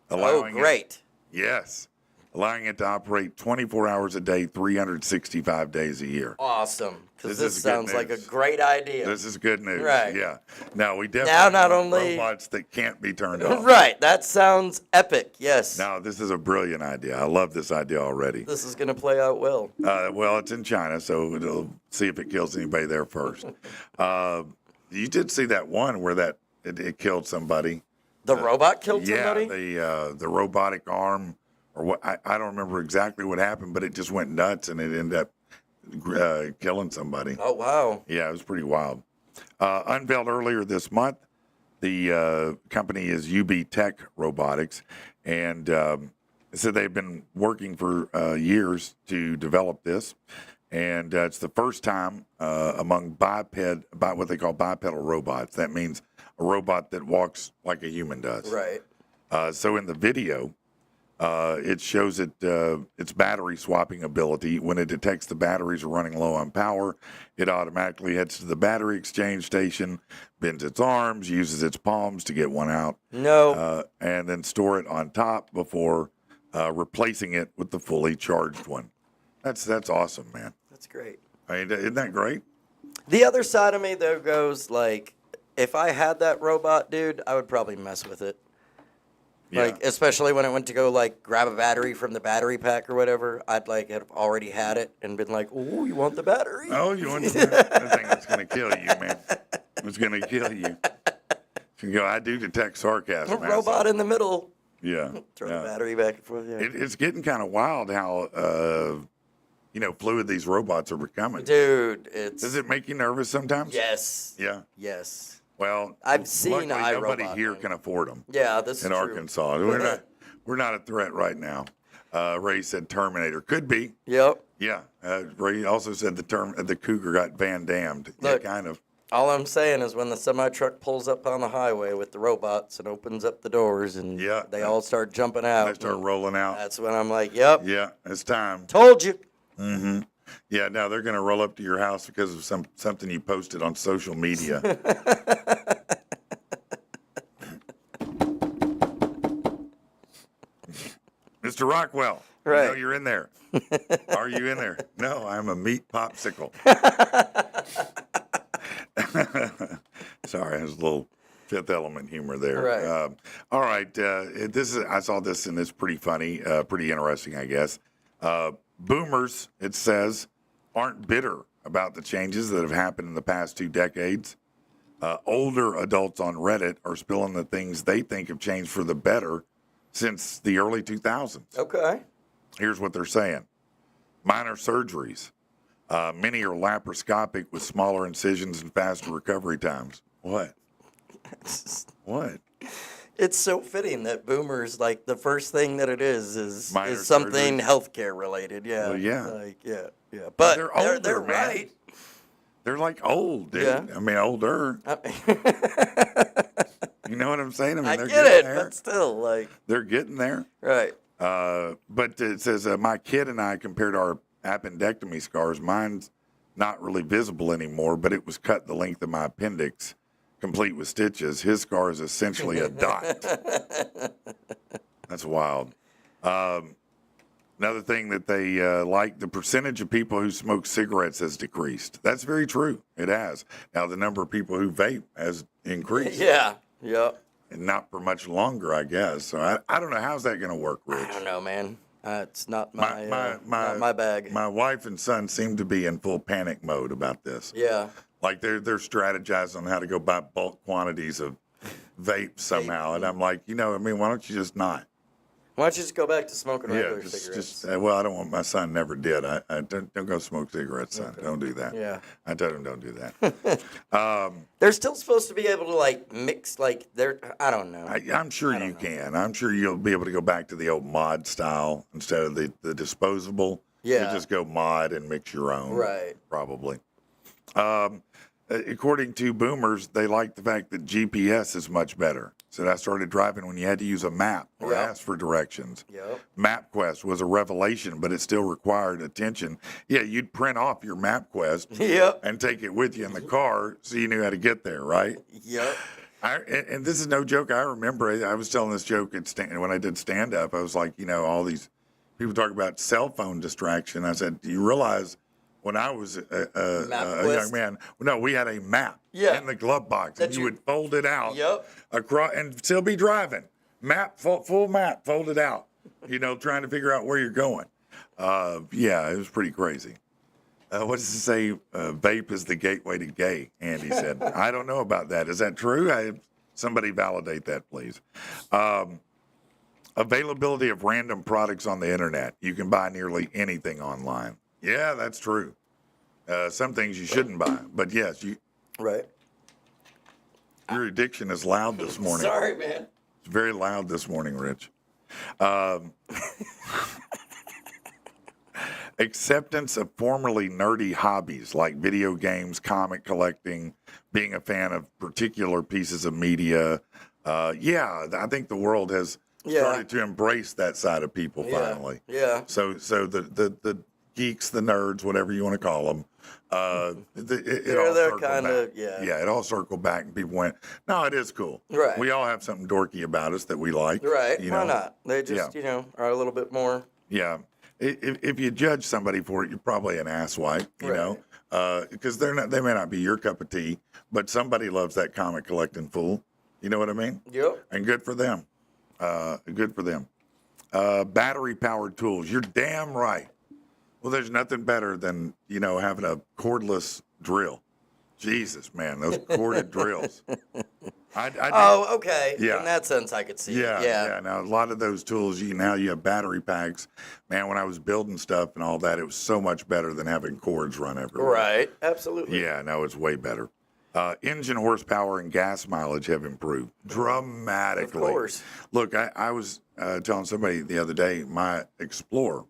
great.
Yes. Allowing it to operate 24 hours a day, 365 days a year.
Awesome. Because
This
this
is good
sounds like a
news.
great idea.
This is good news.
Right.
Yeah. Now, we definitely
not
want
only-
robots that can't be turned off.
Right. That sounds epic. Yes.
Now, this is a brilliant idea. I love this idea already.
This is going to play out well.
Well, it's in China, so it'll see if it kills anybody there first. You did see that one where it killed somebody.
The robot killed
Yeah,
somebody?
the robotic arm, or what? I don't remember exactly what happened, but it just went nuts and it ended up killing somebody.
Oh, wow.
Yeah, it was pretty wild. Unveiled earlier this month, the company is UB Tech Robotics, and so they've been working for years to develop this, and it's the first time among what they call bipedal robots. That means a robot that walks like a human does.
Right.
So in the video, it shows its battery swapping ability. When it detects the batteries are running low on power, it automatically heads to the battery exchange station, bends its arms, uses its palms to get one out, and then store it on top before replacing it with the fully charged one. That's awesome, man.
That's great.
I mean, isn't that great?
The other side of me, though, goes, like, if I had that robot, dude, I would probably mess with it.
Yeah.
Like, especially when it went to go, like, grab a battery from the battery pack or whatever, I'd, like, have already had it and been like, ooh, you want the battery?
Oh, you want that thing that's going to kill you, man. It's going to kill you. You go, I do detect sarcasm.
A robot in the middle.
Yeah.
Throw
yeah.
the battery back and forth. Yeah.
It's getting kind of wild how, fluid these robots are becoming.
Dude, it's...
Does it make you nervous sometimes?
Yes.
Yeah.
Yes.
Well,
I've seen
luckily nobody
iRobot
here
thing.
can afford them.
Yeah, this is
in
true.
Arkansas. We're not a threat right now. Ray said Terminator could be.
Yep.
Yeah. Ray also said the Cougar got Van Dammed.
Look,
yeah, kind of.
All I'm saying is when the semi-truck pulls up on the highway with the robots and opens up the doors and they all start jumping out.
They start rolling out.
That's when I'm like, yep.
Yeah, it's time.
Told you.
Mm-hmm. Yeah, now they're going to roll up to your house because of something you posted on social media. Mr. Rockwell,
right.
I know you're in there. Are you in there? No, I'm a meat popsicle. Sorry, there's a little Fifth Element humor there.
Right.
All right, I saw this and it's pretty funny, pretty interesting, I guess. Boomers, it says, aren't bitter about the changes that have happened in the past 2 decades. Older adults on Reddit are spilling the things they think have changed for the better since the early 2000s.
Okay.
Here's what they're saying. Minor surgeries. Many are laparoscopic with smaller incisions and faster recovery times. What? What?
It's so fitting that boomers, like, the first thing that it is
Minor
something
surgery.
healthcare related. Yeah.
Well, yeah.
Like, yeah. But
they're older,
they're
man.
right.
They're like old, dude.
Yeah.
I mean, older. You know what I'm saying? I mean,
I
they're
get
getting
it,
there.
but still, like,
They're getting there.
right.
But it says, my kid and I compared our appendectomy scars. Mine's not really visible anymore, but it was cut the length of my appendix, complete with stitches. His scar is essentially a dot. That's wild. Another thing that they like, the percentage of people who smoke cigarettes has decreased. That's very true. It has. Now, the number of people who vape has increased.
Yeah. Yep.
And not for much longer, I guess. So I don't know. How's that going to work, Rich?
I don't know, man. It's not not my bag.
My wife and son seem to be in full panic mode about this.
Yeah.
Like they're strategizing on how to go buy bulk quantities of vape somehow. And I'm like, why don't you just not?
Why don't you just go back to smoking regular
Just
cigarettes?
well, I don't want my son never did. I don't go smoke cigarettes, son. Okay. Don't do that.
Yeah.
I told him don't do that.
They're still supposed to be able to, like, mix, like, I don't know.
I'm sure you can. I'm sure you'll be able to go back to the old mod style instead of the disposable.
Yeah.
You just go mod and mix your own.
Right.
Probably. According to boomers, they like the fact that GPS is much better. So I started driving when you had to use a map or ask for directions.
Yep.
MapQuest was a revelation, but it still required attention. Yeah, you'd print off your MapQuest
Yep.
and take it with you in the car so you knew how to get there, right?
Yep.
And this is no joke. I remember I was telling this joke when I did stand-up. I was like, all these people talk about cell phone distraction. I said, do you realize when I was a young man, no, we had a map in the glove box. And you would fold it out across and still be driving. Full map, folded out, trying to figure out where you're going. Yeah, it was pretty crazy. What does it say? Vape is the gateway to gay, Andy said. I don't know about that. Is that true? Somebody validate that, please. Availability of random products on the internet. You can buy nearly anything online. Yeah, that's true. Some things you shouldn't buy, but yes,
Right.
Your addiction is loud this morning.
Sorry, man.
It's very loud this morning, Rich. Acceptance of formerly nerdy hobbies like video games, comic collecting, being a fan of particular pieces of media. I think the world has started to embrace that side of people finally.
Yeah.
So the geeks, the nerds, whatever you want to call them, it all
they're
circled
kind of,
back.
yeah.
It all circled back, and people went, "No, it is cool.
Right.
We all have something dorky about us that we like.
Right.
You
Why
know?
not? They just, are a little bit more.
Yeah. If you judge somebody for it, you're probably an asswipe, you know, because they may not be your cup of tea, but somebody loves that comic collecting fool. You know what I mean?
Yep.
And good for them. Good for them. Battery powered tools. You're damn right. Well, there's nothing better than, having a cordless drill. Jesus, man, those corded drills.
Okay.
Yeah.
In that sense, I could see it.
Yeah. Now, a lot of those tools, you have battery packs. Man, when I was building stuff and all that, it was so much better than having cords run everywhere.
Right. Absolutely.
Yeah, no, it's way better. Engine horsepower and gas mileage have improved dramatically.
Of course.
Look, I was telling somebody the other day, my Explorer,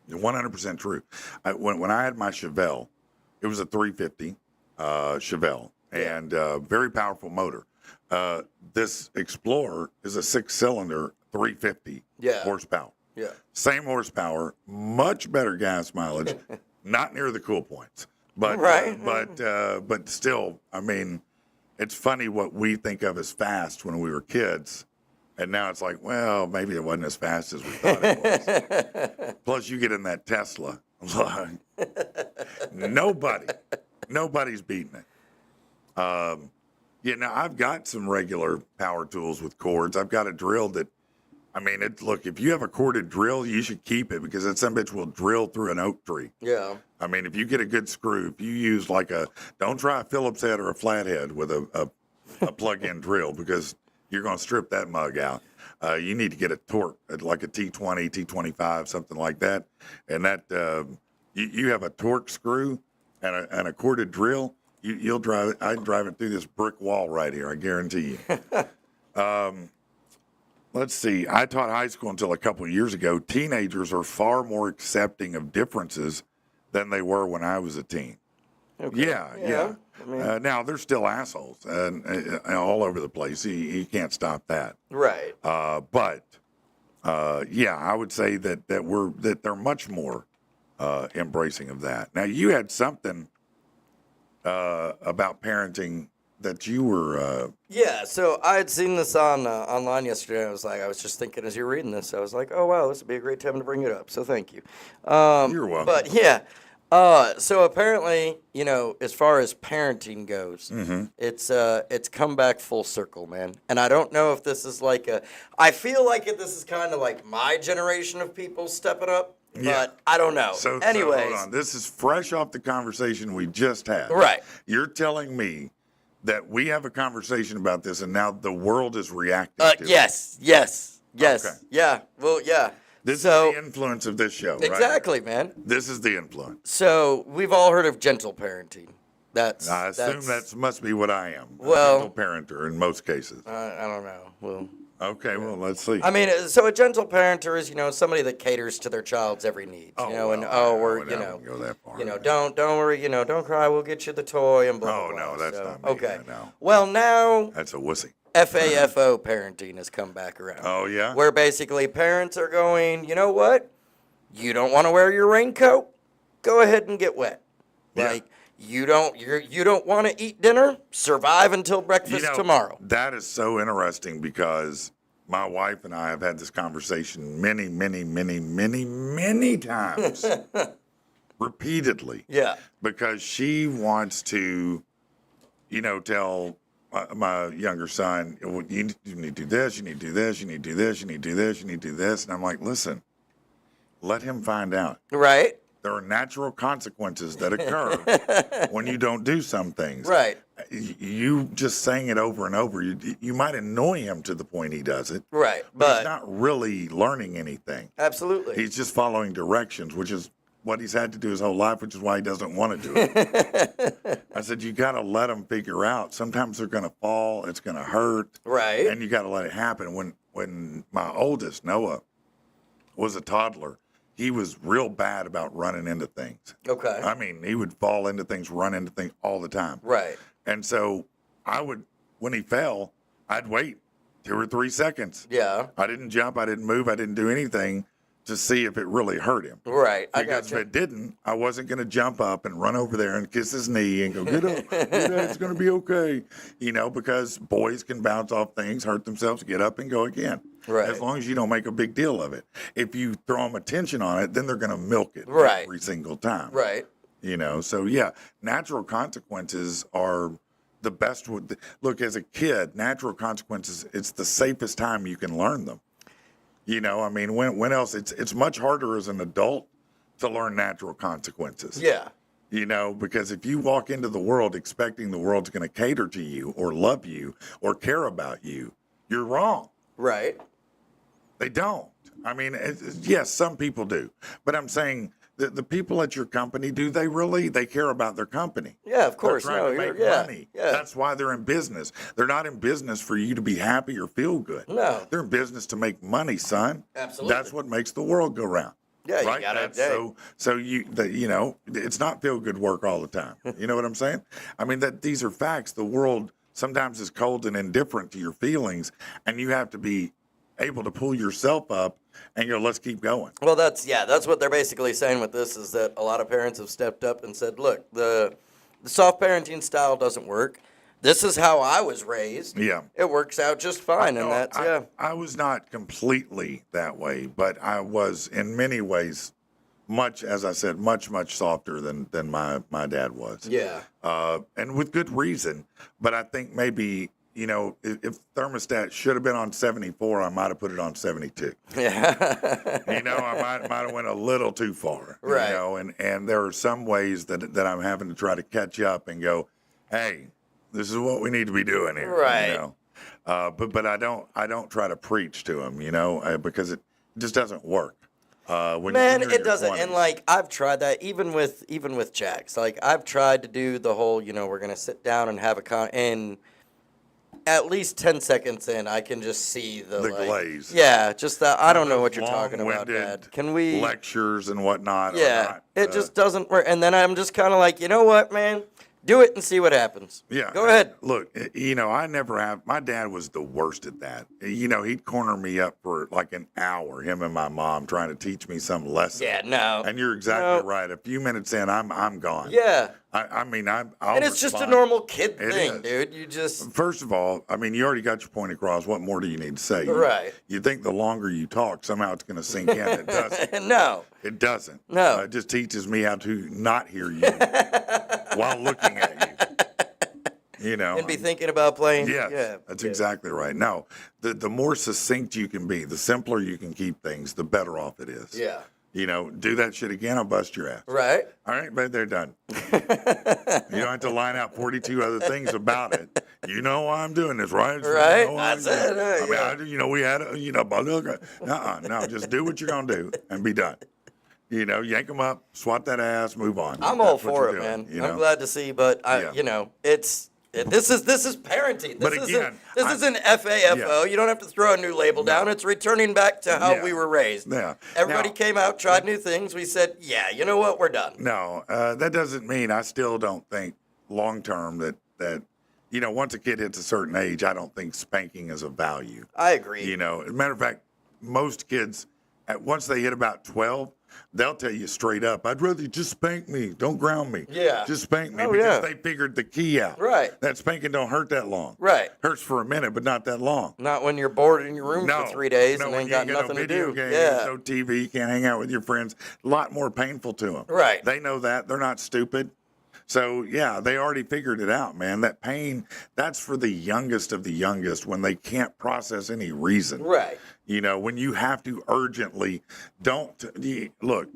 100% true. When I had my Chevelle, it was a 350 Chevelle. And very powerful motor. This Explorer is a 6-cylinder 350 horsepower.
Yeah.
Same horsepower, much better gas mileage, not near the cool points. But but still, I mean, it's funny what we think of as fast when we were kids. And now it's like, well, maybe it wasn't as fast as we thought it was. Plus, you get in that Tesla. Nobody's beating it. Now I've got some regular power tools with cords. I've got a drill that, look, if you have a corded drill, you should keep it because that son bitch will drill through an oak tree.
Yeah.
If you get a good screw, if you use don't try a Phillips head or a flathead with a plug-in drill because you're going to strip that mug out. You need to get a torque, like a T20, T25, something like that. And that, you have a torque screw and a corded drill, you'll drive it. I'd drive it through this brick wall right here. I guarantee you. Let's see. I taught high school until a couple of years ago. Teenagers are far more accepting of differences than they were when I was a teen.
Okay.
Yeah. Now they're still assholes and all over the place. You can't stop that.
Right.
But I would say that they're much more embracing of that. Now you had something about parenting that you were.
So I had seen this on online yesterday. I was just thinking as you were reading this, I was like, oh wow, this would be a great time to bring it up. So thank you.
You're welcome.
But so apparently, as far as parenting goes, it's come back full circle, man. And I don't know if this is I feel like this is kind of like my generation of people stepping up. But I don't know.
So
anyways,
hold on. This is fresh off the conversation we just had.
Right.
You're telling me that we have a conversation about this, and now the world is reacting to it.
Yes.
Okay.
Yeah. Well, yeah.
This is the influence of this show, right?
Exactly, man.
This is the influence.
So we've all heard of gentle parenting.
I assume that must be what I am.
Well,
a gentle parenter in most cases.
I don't know. Well.
Okay, well, let's see.
So a gentle parenter is, somebody that caters to their child's every need.
Go that far.
Don't worry, don't cry, we'll get you the toy and blah, blah, blah.
No, that's not me.
Okay.
No.
Well, now
That's a wussy.
FAFO parenting has come back around.
Oh, yeah?
Where basically parents are going, you know what? You don't want to wear your raincoat? Go ahead and get wet.
Yeah.
You don't want to eat dinner? Survive until breakfast tomorrow.
That is so interesting because my wife and I have had this conversation many, many, many, many, many times. Repeatedly.
Yeah.
Because she wants to, tell my younger son, you need to do this, you need to do this, you need to do this, you need to do this, you need to do this. And I'm like, listen, let him find out.
Right.
There are natural consequences that occur when you don't do some things.
Right.
You just saying it over and over, you might annoy him to the point he does it.
Right.
But he's not really learning anything.
Absolutely.
He's just following directions, which is what he's had to do his whole life, which is why he doesn't want to do it. I said, you got to let him figure out. Sometimes they're going to fall. It's going to hurt.
Right.
And you got to let it happen. When my oldest, Noah, was a toddler, he was real bad about running into things.
Okay.
I mean, he would fall into things, run into things all the time.
Right.
And so when he fell, I'd wait 2 or 3 seconds.
Yeah.
I didn't jump, I didn't move, I didn't do anything to see if it really hurt him.
Right. I
Because
got
if it didn't, I wasn't going to jump up and run over there and kiss his knee and go, get up, it's going to be okay. Because boys can bounce off things, hurt themselves, get up and go again.
Right.
As long as you don't make a big deal of it. If you throw them attention on it, then they're going to milk it
Right.
every single time.
Right.
So yeah, natural consequences are the best. Look, as a kid, natural consequences, it's the safest time you can learn them. When else? It's much harder as an adult to learn natural consequences.
Yeah.
Because if you walk into the world expecting the world's going to cater to you or love you or care about you, you're wrong.
Right.
They don't. Yes, some people do. But I'm saying the people at your company, do they really? They care about their company.
Yeah, of course.
They're trying to make money.
Yeah.
That's why they're in business. They're not in business for you to be happy or feel good.
No.
They're in business to make money, son.
Absolutely.
That's what makes the world go round.
Yeah, you
right?
gotta.
It's not feel good work all the time. You know what I'm saying? These are facts. The world sometimes is cold and indifferent to your feelings, and you have to be able to pull yourself up and go, let's keep going.
Well, that's what they're basically saying with this is that a lot of parents have stepped up and said, look, the soft parenting style doesn't work. This is how I was raised.
Yeah.
It works out just fine.
I was not completely that way, but I was in many ways much softer than my dad was.
Yeah.
And with good reason. But I think maybe, if thermostat should have been on 74, I might have put it on 72.
Yeah.
I might have went a little too far.
Right.
And there are some ways that I'm having to try to catch up and go, hey, this is what we need to be doing here.
Right.
But I don't try to preach to them, because it just doesn't work.
It doesn't. 20s. And I've tried that even with Jax. I've tried to do the whole, we're gonna sit down and have and at least 10 seconds in, I can just see the
glaze.
Yeah, just that. I don't know what you're talking about, Dad. Can we
lectures and whatnot?
Yeah, it just doesn't work. And then I'm just kind of like, you know what, man? Do it and see what happens.
Yeah.
Go ahead.
Look, I never have. My dad was the worst at that. He'd corner me up for an hour, him and my mom, trying to teach me some lesson.
Yeah, no.
And you're exactly right. A few minutes in, I'm gone.
Yeah.
I'll
and it's just a normal kid thing, dude. You just.
First of all, you already got your point across. What more do you need to say?
Right.
You think the longer you talk, somehow it's going to sink in. It doesn't.
No.
It doesn't.
No.
It just teaches me how to not hear you while looking at you.
And be thinking about playing.
Yes,
yeah.
That's exactly right. No, the more succinct you can be, the simpler you can keep things, the better off it is.
Yeah.
Do that shit again, I'll bust your ass.
Right.
All right, but they're done. You don't have to line out 42 other things about it. You know why I'm doing this, right?
Right. That's it.
We had no, just do what you're going to do and be done. Yank them up, swat that ass, move on.
I'm all for it, man. I'm glad to see, but this is parenting. This isn't FAFO.
Yeah.
You don't have to throw a new label down. It's returning back to how we were raised.
Yeah.
Everybody came out, tried new things. We said, yeah, you know what? We're done.
No, that doesn't mean I still don't think long term that once a kid hits a certain age, I don't think spanking is a value.
I agree.
As a matter of fact, most kids, once they hit about 12, they'll tell you straight up, I'd rather you just spank me. Don't ground me.
Yeah.
Just spank me because they figured the key out.
Right.
That spanking don't hurt that long.
Right.
Hurts for a minute, but not that long.
Not when you're bored in your room for 3 days and ain't got nothing to do.
Games,
yeah.
No TV, you can't hang out with your friends. A lot more painful to them.
Right.
They know that. They're not stupid. So, yeah, they already figured it out, man. That pain, that's for the youngest of the youngest when they can't process any reason.
Right.
When you have to urgently, look,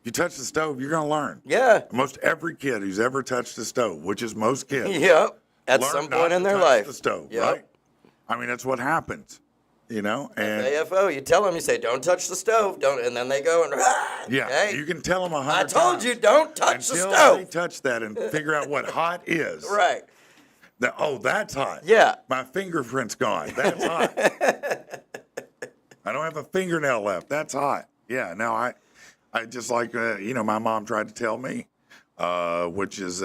you touch the stove, you're going to learn.
Yeah.
Most every kid who's ever touched the stove, which is most kids.
Yep. At
learn
some
not
point in
to
their
touch
life.
the stove,
Yep.
right? That's what happens. And
AFO, you tell them, you say, don't touch the stove, and then they go and,
yeah,
okay?
you can tell them 100
I told you, don't touch the
until
stove.
they touch that and figure out what hot is.
Right.
That's hot.
Yeah.
My fingerprint's gone. That's hot. I don't have a fingernail left. That's hot. Yeah, no, I I just like, my mom tried to tell me, which is,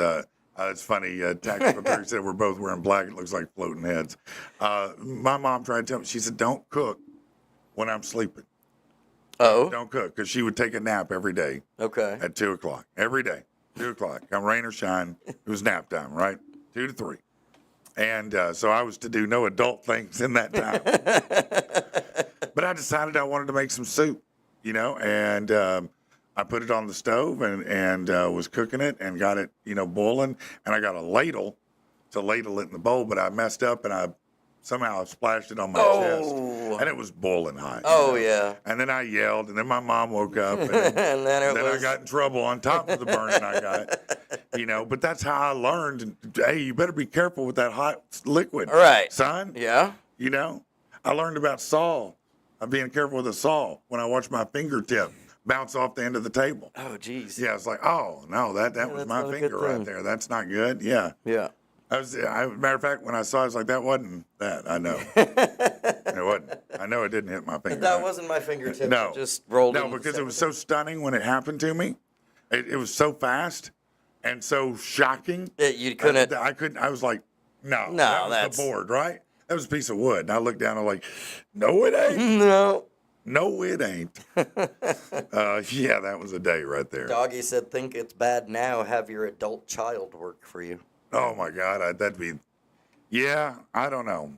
it's funny. Tactical Terry said we're both wearing black. It looks like floating heads. My mom tried to tell me, she said, don't cook when I'm sleeping.
Oh.
Don't cook, because she would take a nap every day.
Okay.
At 2 o'clock. Every day. 2 o'clock. Come rain or shine, it was nap time, right? 2 to 3. And so I was to do no adult things in that time. But I decided I wanted to make some soup, and I put it on the stove and was cooking it and got it, boiling. And I got a ladle to ladle it in the bowl, but I messed up and I somehow splashed it on my chest. And it was boiling hot.
Oh, yeah.
And then I yelled, and then my mom woke up. And,
and then
I got in trouble on top of the burning I got. But that's how I learned, hey, you better be careful with that hot liquid.
All right.
Son.
Yeah.
I learned about saw. I'm being careful with a saw when I watch my fingertip bounce off the end of the table.
Oh, geez.
Yeah, it's like, oh, no, that was my finger right there. That's not good. Yeah.
Yeah.
Matter of fact, when I saw it, I was like, that wasn't that. I know. It wasn't. I know it didn't hit my finger.
That wasn't my fingertip.
No.
It just rolled
No, because it was so stunning when it happened to me. It was so fast and so shocking.
You couldn't.
I was like, no.
No,
that was
that's
the board, right? That was a piece of wood. And I looked down and I'm like, no, it ain't.
No.
No, it ain't. Yeah, that was a day right there.
Doggy said, think it's bad now. Have your adult child work for you.
Oh, my God. That'd be, yeah, I don't know.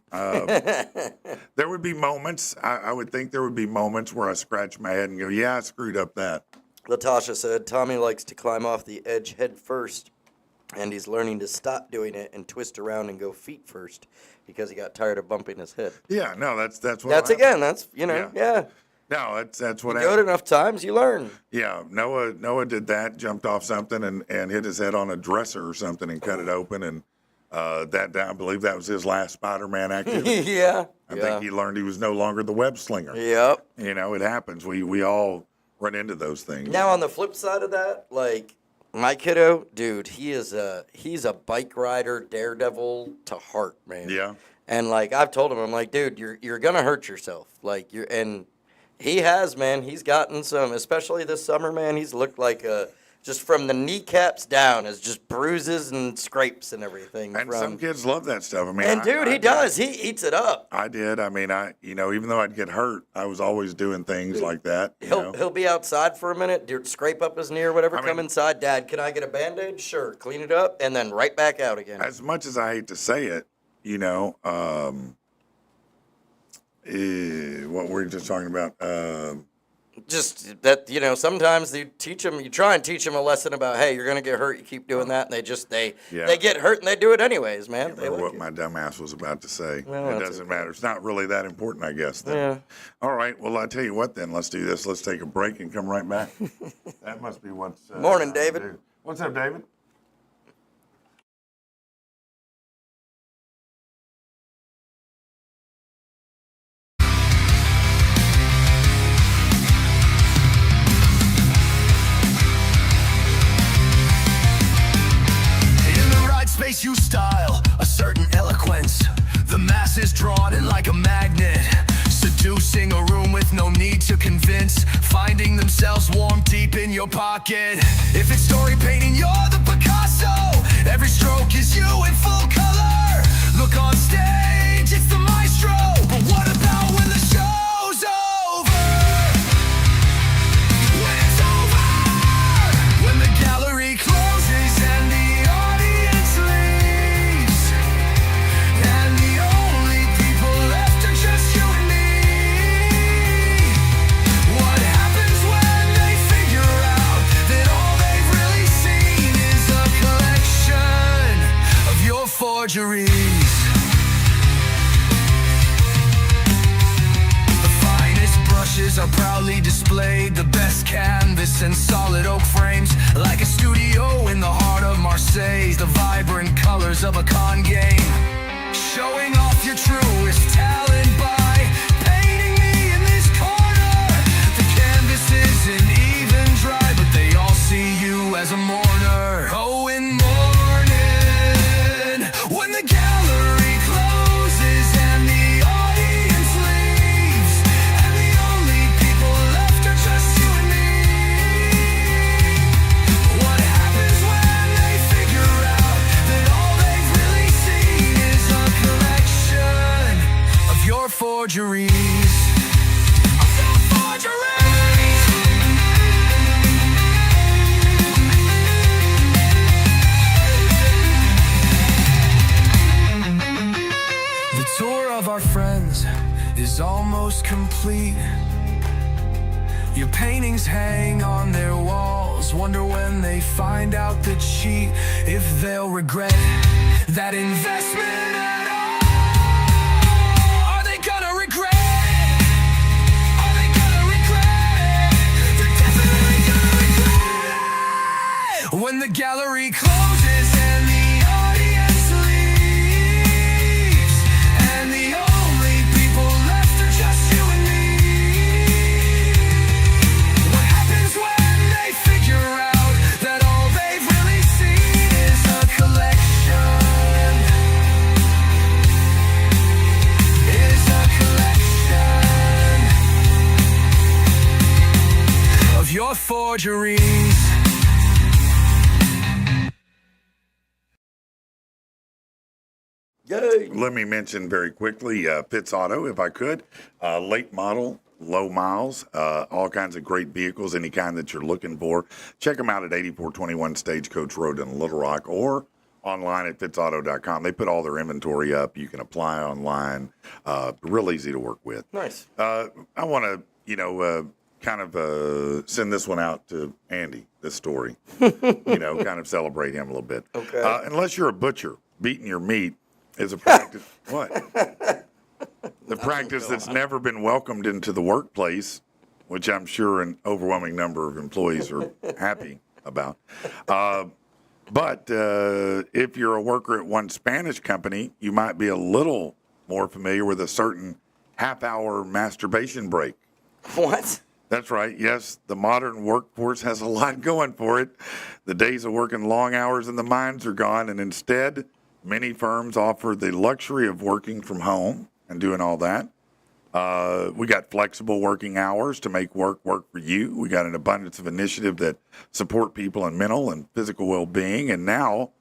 There would be moments, I would think there would be moments where I scratch my head and go, yeah, I screwed up that.
Latasha said, Tommy likes to climb off the edge head first, and he's learning to stop doing it and twist around and go feet first because he got tired of bumping his head.
Yeah, no, that's what
That's
happened.
again, that's, yeah.
No, that's what
You
happened.
do it enough times, you learn.
Yeah, Noah did that, jumped off something and hit his head on a dresser or something and cut it open. And I believe that was his last Spider-Man activity.
Yeah.
I think he learned he was no longer the web slinger.
Yep.
It happens. We all run into those things.
Now, on the flip side of that, like, my kiddo, dude, he's a bike rider, daredevil to heart, man.
Yeah.
And, like, I've told him, I'm like, dude, you're going to hurt yourself. Like, and he has, man. He's gotten some, especially this summer, man. He's looked like just from the kneecaps down, is just bruises and scrapes and everything.
And some kids love that stuff. I mean,
and dude, he does. He eats it up.
I did. I mean, even though I'd get hurt, I was always doing things like that.
He'll be outside for a minute, scrape up his knee or whatever, come inside. Dad, can I get a Band-Aid? Sure. Clean it up, and then right back out again.
As much as I hate to say it, what were you just talking about?
Just that, sometimes you try and teach them a lesson about, hey, you're going to get hurt, you keep doing that, and they get hurt and they do it anyways, man.
I can't remember what my dumb ass was about to say.
Well,
it doesn't matter. It's not really that important, I guess. Then.
Yeah.
All right. Well, I tell you what then. Let's do this. Let's take a break and come right back. That must be what's...
Morning, David.
What's up, David?
Space you style, a certain eloquence. The masses drawn in like a magnet, seducing a room with no need to convince, finding themselves warm deep in your pocket. If it's story painting, you're the Picasso. Every stroke is you in full color. Look on stage, it's the maestro. But what about when the show's over? When it's over, when the gallery closes and the audience leaves, and the only people left are just you and me. What happens when they figure out that all they've really seen is a collection of your forgeries? The finest brushes are proudly displayed, the best canvas and solid oak frames, like a studio in the heart of Marseille, the vibrant colors of a con game, showing off your truest talent by painting me in this corner. The canvas isn't even dry, but they all see you as a mourner. Oh, in mourning, when the gallery closes and the audience leaves, and the only people left are just you and me.
drawings is almost complete. Your paintings hang on their walls. Wonder when they find out the cheat, if they'll regret that investment at all. Are they gonna regret it? Are they gonna regret it? They're definitely gonna regret it. When the gallery closes and the audience leaves, and the only people left are just you and me. What happens when they figure out that all they've really seen is a collection? Is a collection of your forgeries.
Yay.
Let me mention very quickly Pitts Auto, if I could. Late model, low miles, all kinds of great vehicles, any kind that you're looking for. Check them out at 8421 Stagecoach Road in Little Rock or online at pittsauto.com. They put all their inventory up. You can apply online. Real easy to work with.
Nice.
I want to, kind of send this one out to Andy, this story. Kind of celebrate him a little bit.
Okay.
Unless you're a butcher, beating your meat is a practice. What? The practice that's never been welcomed into the workplace, which I'm sure an overwhelming number of employees are happy about. But if you're a worker at one Spanish company, you might be a little more familiar with a certain half-hour masturbation break.
What?
That's right. Yes, the modern workforce has a lot going for it. The days of working long hours in the mines are gone, and instead, many firms offer the luxury of working from home and doing all that. We got flexible working hours to make work for you. We got an abundance of initiative that support people in mental and physical well-being. And now,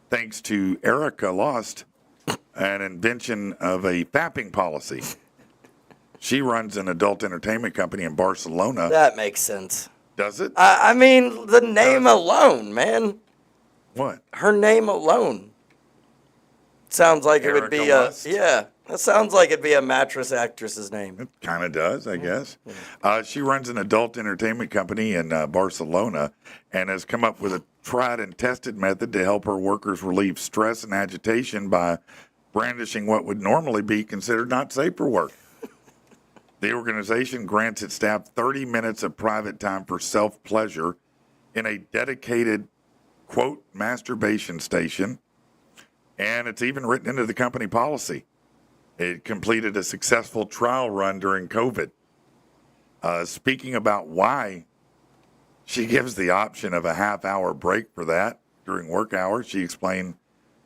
thanks to Erica Lost, an invention of a fapping policy. She runs an adult entertainment company in Barcelona.
That makes sense.
Does it?
I mean, the name alone, man.
What?
Her name alone sounds like it would be
Erica Lust?
yeah. That sounds like it'd be a mattress actress's name.
It kind of does, I guess. She runs an adult entertainment company in Barcelona and has come up with a tried and tested method to help her workers relieve stress and agitation by brandishing what would normally be considered not safe for work. The organization grants its staff 30 minutes of private time for self-pleasure in a dedicated, quote, masturbation station, and it's even written into the company policy. It completed a successful trial run during COVID. Speaking about why she gives the option of a half-hour break for that during work hours, she explained,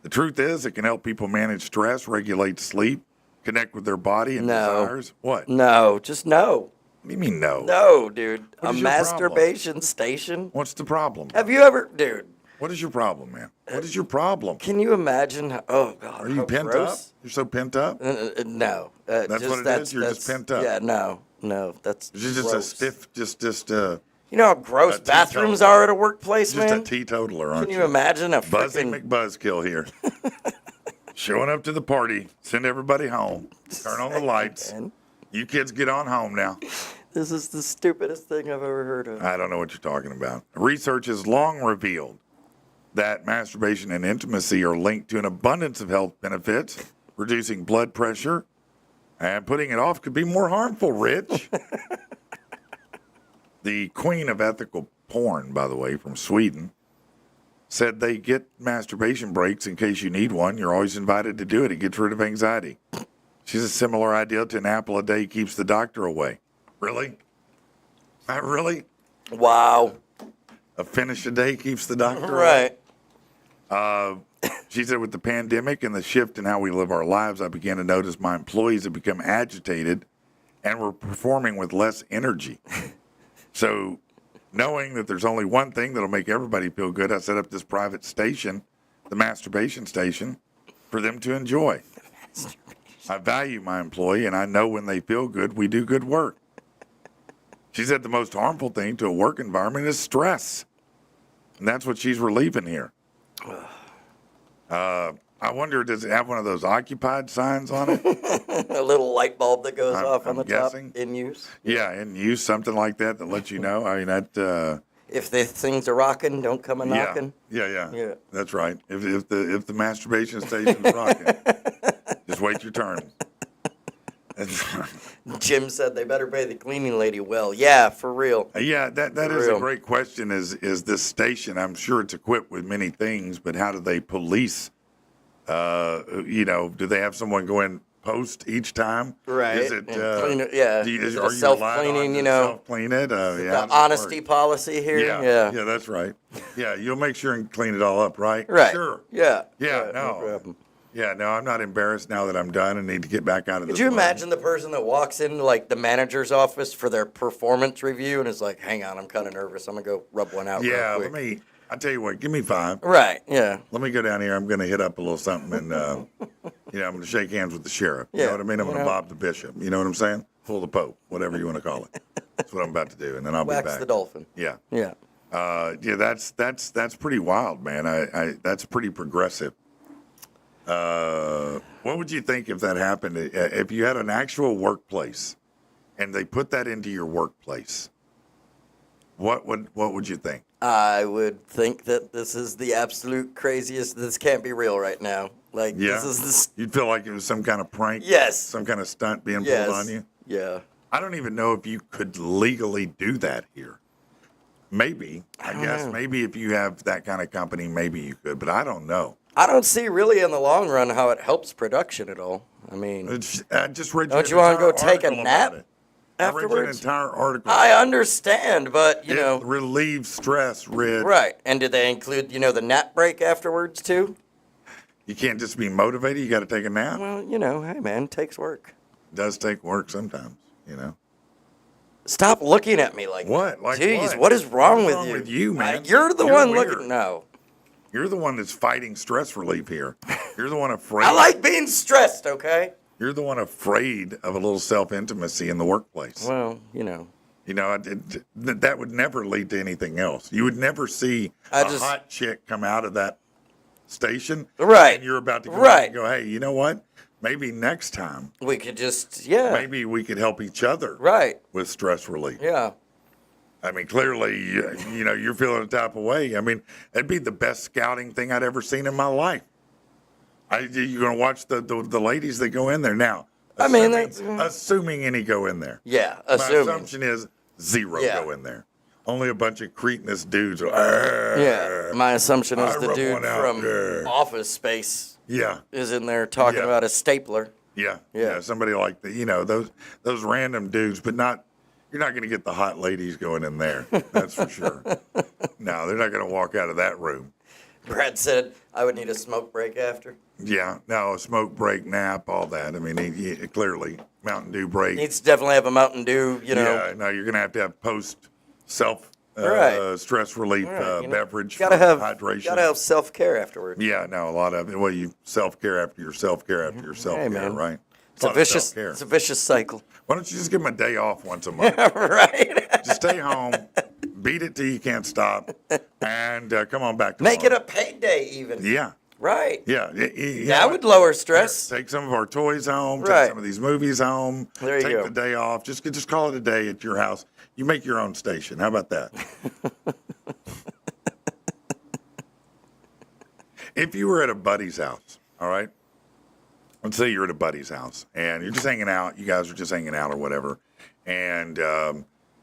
the truth is it can help people manage stress, regulate sleep, connect with their body and desires. What?
No, just no.
What do you mean no?
No, dude.
What
A
is your
masturbation station?
What's the problem?
Have you ever, dude,
What is your problem, man? What is your problem?
can you imagine how, oh, God.
Are you
how
pent up?
gross.
You're so pent up?
No.
That's what it is? You're just pent up?
Yeah, no. That's
Is it just
gross.
a stiff,
You know how gross
a
bathrooms
teetotaler.
are at a workplace,
just
man?
a teetotaler, aren't
Can you imagine a
Buzzy
freaking...
McBuzzkill here. Showing up to the party, send everybody home, turn on the lights.
Man,
You kids get on home now.
this is the stupidest thing I've ever heard of.
I don't know what you're talking about. Research has long revealed that masturbation and intimacy are linked to an abundance of health benefits, reducing blood pressure, and putting it off could be more harmful, Rich. The queen of ethical porn, by the way, from Sweden, said they get masturbation breaks in case you need one. You're always invited to do it. It gets rid of anxiety. She's a similar idea to an apple a day keeps the doctor away. Really? Not really?
Wow.
A finish a day keeps the doctor away?
Right.
She said with the pandemic and the shift in how we live our lives, I began to notice my employees have become agitated and were performing with less energy. So knowing that there's only one thing that'll make everybody feel good, I set up this private station, the masturbation station, for them to enjoy. I value my employee, and I know when they feel good, we do good work. She said the most harmful thing to a work environment is stress. And that's what she's relieving here. I wonder, does it have one of those occupied signs on it?
A little light bulb that goes off on
I'm
the
guessing.
top in use.
Yeah, and use something like that lets you know. I mean, that.
If the things are rocking, don't come a knocking.
Yeah. That's right. If the masturbation station's rocking, just wait your turn.
Jim said they better pay the cleaning lady well. Yeah, for real.
Yeah, that
For
is a
real.
great question. Is this station? I'm sure it's equipped with many things, but how do they police? Do they have someone go in post each time?
Right.
Is it?
And clean it, yeah.
Are
Is it
you
a self-cleaning,
allowed
you
to
know?
self-clean it? Yeah, how
The
does it
honesty
work?
policy here.
Yeah, that's right. Yeah, you'll make sure and clean it all up, right?
Right.
Sure.
Yeah.
Yeah,
no
no.
problem.
Yeah, no, I'm not embarrassed now that I'm done and need to get back out of this.
Could you
line.
imagine the person that walks into like the manager's office for their performance review and is like, "Hang on, I'm kind of nervous. I'm gonna go rub one out."
Yeah,
real quick.
I'll tell you what, give me 5.
Right. Yeah.
Let me go down here. I'm going to hit up a little something and, I'm going to shake hands with the sheriff. You
Yeah,
know what I mean? I'm
you
going to
know.
bob the bishop. You know what I'm saying? Pull the pope, whatever you want to call it. That's what I'm about to do. And then I'll be
Wax
back.
the dolphin.
Yeah.
Yeah.
That's pretty wild, man. That's pretty progressive. What would you think if that happened? If you had an actual workplace and they put that into your workplace, what would you think?
I would think that this is the absolute craziest. This can't be real right now. Like
Yeah.
this is this.
You'd feel like it was some kind of prank?
Yes.
Some kind of stunt being
Yes.
pulled on you?
Yeah.
I don't even know if you could legally do that here. Maybe. I guess
know.
maybe if you have that kind of company, maybe you could, but I don't know.
I don't see really in the long run how it helps production at all. I mean,
I just read
Don't
an
you wanna
entire
go take a
article
nap
about it. I read you an
afterwards?
entire article.
I understand, but you
it
know,
relieves stress, Red.
right? And did they include the nap break afterwards too?
You can't just be motivated. You got to take a nap.
Well, hey man, it takes work.
It does take work sometimes,
Stop looking at me like
What?
that.
Like
Jeez,
what?
what is wrong
What's
with
wrong
you?
with you, man?
You're the
You're
one
weird.
looking. No,
You're the one that's fighting stress relief here. You're the one afraid.
I like being stressed. Okay.
You're the one afraid of a little self-intimacy in the workplace.
Well,
That would never lead to anything else. You would never see
I
a
just-
hot chick come out of that station.
Right.
And you're about to go
Right.
and go, hey, you know what? Maybe next time,
we could just
maybe we could help each other
right.
with stress relief.
Yeah.
I mean, clearly, you're feeling a type of way. I mean, that'd be the best scouting thing I'd ever seen in my life. You're going to watch the ladies that go in there now.
I mean,
assuming any go in there.
Yeah.
My
Assuming.
assumption is 0
Yeah.
go in there. Only a bunch of cretinous dudes.
Yeah. My assumption is
I
the
rub
dude
one out
from
there.
Office Space
Yeah.
is in there talking
Yeah.
about a stapler.
Yeah.
Yeah.
Somebody like those random dudes, but you're not going to get the hot ladies going in there. That's for sure. No, they're not going to walk out of that room.
Brad said I would need a smoke break after.
Yeah. No, a smoke break, nap, all that. I mean, he clearly Mountain Dew break.
Needs to definitely have a Mountain Dew,
Yeah. No, you're going to have post self
Right.
stress relief
Right,
beverage.
Gotta
for
have
hydration.
Gotta have self care afterwards.
Yeah, no, a lot of it. Well, you self-care after your self-care after your self-care,
man.
right?
It's a
lot of
vicious
self-care.
it's a vicious cycle.
Why don't you just give them a day off once a month?
Right.
Just stay home, beat it till you can't stop, and come on back
Make it
tomorrow.
a payday even.
Yeah,
Right.
yeah.
That would lower stress.
Take some of our toys home.
Right.
Take some of these movies home.
There you
take
go.
the day off. Just call it a day at your house. You make your own station. How about that? If you were at a buddy's house, all right? Let's say you're at a buddy's house and you're just hanging out. You guys are just hanging out or whatever. And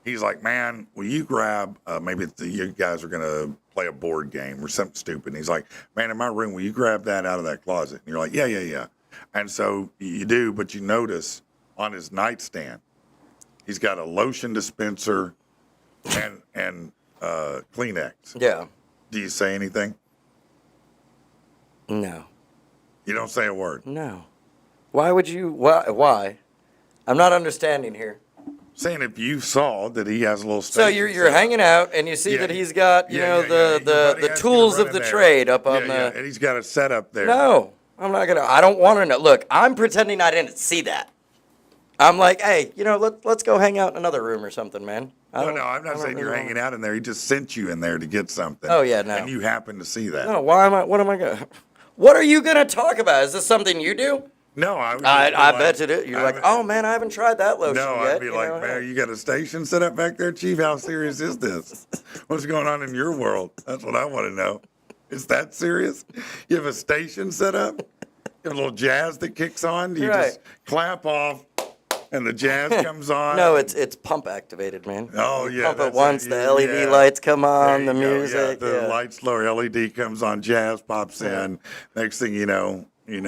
he's like, man, will you grab, maybe you guys are going to play a board game or something stupid. And he's like, man, in my room, will you grab that out of that closet? And you're like, yeah. And so you do, but you notice on his nightstand, he's got a lotion dispenser and Kleenex.
Yeah.
Do you say anything?
No.
You don't say a word.
No. Why would you? Why? I'm not understanding here.
Saying if you saw that he has a little
So
station
you're
set up.
hanging out and you see
Yeah,
that he's got
Your buddy
the
has you
tools
to
of
run
the
in there.
trade up on
Yeah,
the.
and he's got a setup there.
No, I'm not gonna. I don't want to know. Look, I'm pretending I didn't see that. I'm like, hey, let's go hang out in another room or something, man.
No, I'm not saying you're hanging out in there. He just sent you in there to get something.
Oh, yeah, no.
And you happen to see that.
No, why am I? What am I gonna? What are you gonna talk about? Is this something you do?
No, I would.
I bet you do. You're
I
like,
would-
oh man, I haven't tried that lotion
No,
yet.
I'd be like, man, you got a station set up back there, Chief? How serious is this? What's going on in your world? That's what I want to know. Is that serious? You have a station set up? You have a little jazz that kicks on? Do you
Right.
just clap off and the jazz comes on?
No, it's pump activated, man.
Oh,
You
yeah,
pump it
that's
once,
it.
the
Yeah,
LED
yeah.
lights come on,
There
the
you go,
music.
Yeah, the light slower LED comes on, jazz pops in. Next thing you know, you're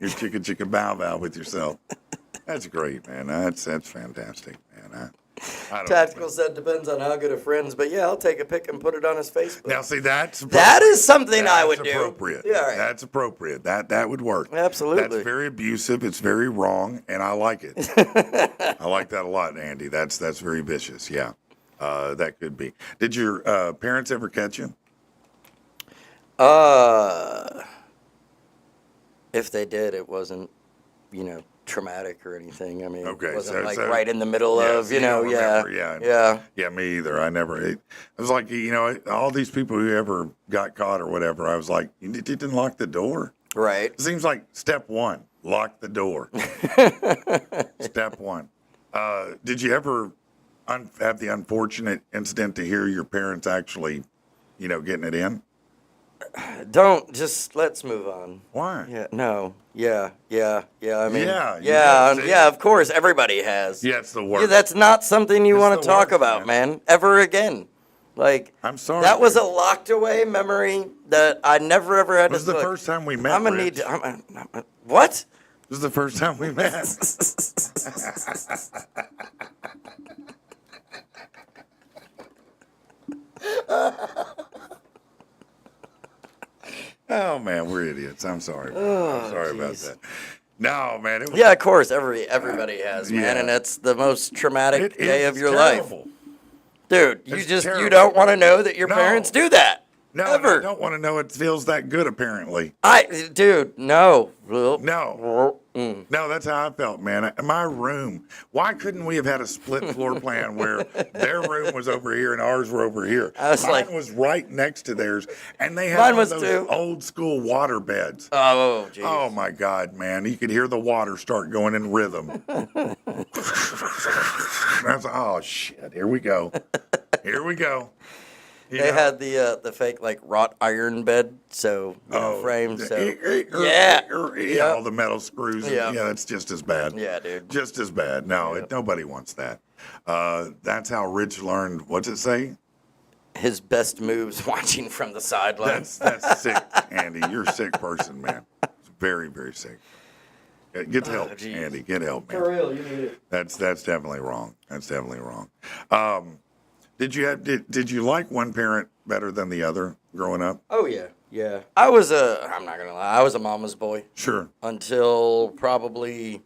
chicka bow bow with yourself. That's great, man. That's fantastic, man. I don't know.
Tactical said depends on how good of friends, but yeah, I'll take a pic and put it on his Facebook.
Now, see, that's
That is something I would do.
appropriate.
Yeah, right.
That's appropriate. That would work.
Absolutely.
That's very abusive. It's very wrong, and I like it. I like that a lot, Andy. That's very vicious. Yeah, that could be. Did your parents ever catch you?
If they did, it wasn't, traumatic or anything. I mean,
Okay,
it wasn't
so-
right in the middle
Yeah,
of,
so you don't remember,
yeah.
Yeah, me either. I never. It was like all these people who ever got caught or whatever. I was like, you didn't lock the door.
Right.
It seems like step one, lock the door. Step one. Did you ever have the unfortunate incident to hear your parents actually, getting it in?
Let's move on.
Why?
Yeah, no. Yeah. I mean,
Yeah, you have, see?
yeah, of course, everybody has.
Yeah, it's the worst.
Yeah, that's not something you
It's
want
the
to talk
worst,
about, man, ever again. Like,
I'm sorry.
that was a
dude.
locked away memory that I never ever had
It was
to
the
look.
first time we met.
I'm gonna
Rich.
need to. What?
This is the first time we met. Oh man, we're idiots. I'm sorry. I'm sorry about that. No, man. It was,
Yeah, of course, everybody has, man,
Yeah.
and it's the most traumatic
it
day
is
of your life,
terrible.
dude.
It's
You
terrible.
don't want to know that your
No.
parents do that.
No,
ever.
I don't want to know it feels that good. Apparently,
Dude, no.
no. No, that's how I felt, man. My room. Why couldn't we have had a split floor plan where their room was over here and ours were over here?
I was
Mine
like-
was right next to theirs, and they had
Mine
one of
was
those
too.
old school water beds.
Oh, jeez.
Oh my God, man! You could hear the water start going in rhythm. That's oh shit! Here we go. Here we go. You
They
know?
had the fake like wrought iron bed, so frame. So
yeah,
Yeah.
all the metal screws.
Yeah.
Yeah, it's just as bad.
yeah, dude.
Just as bad. No, nobody wants that. That's how Rich learned. What's it say?
His best moves watching from the sidelines.
That's sick, Andy. You're a sick person, man. It's very, very sick. Get help,
geez.
Andy. Get help, man.
For real, you need it.
That's definitely wrong. That's definitely wrong. Did you like one parent better than the other growing up?
Oh yeah. I'm not gonna lie, I was a mama's boy
Sure.
until probably,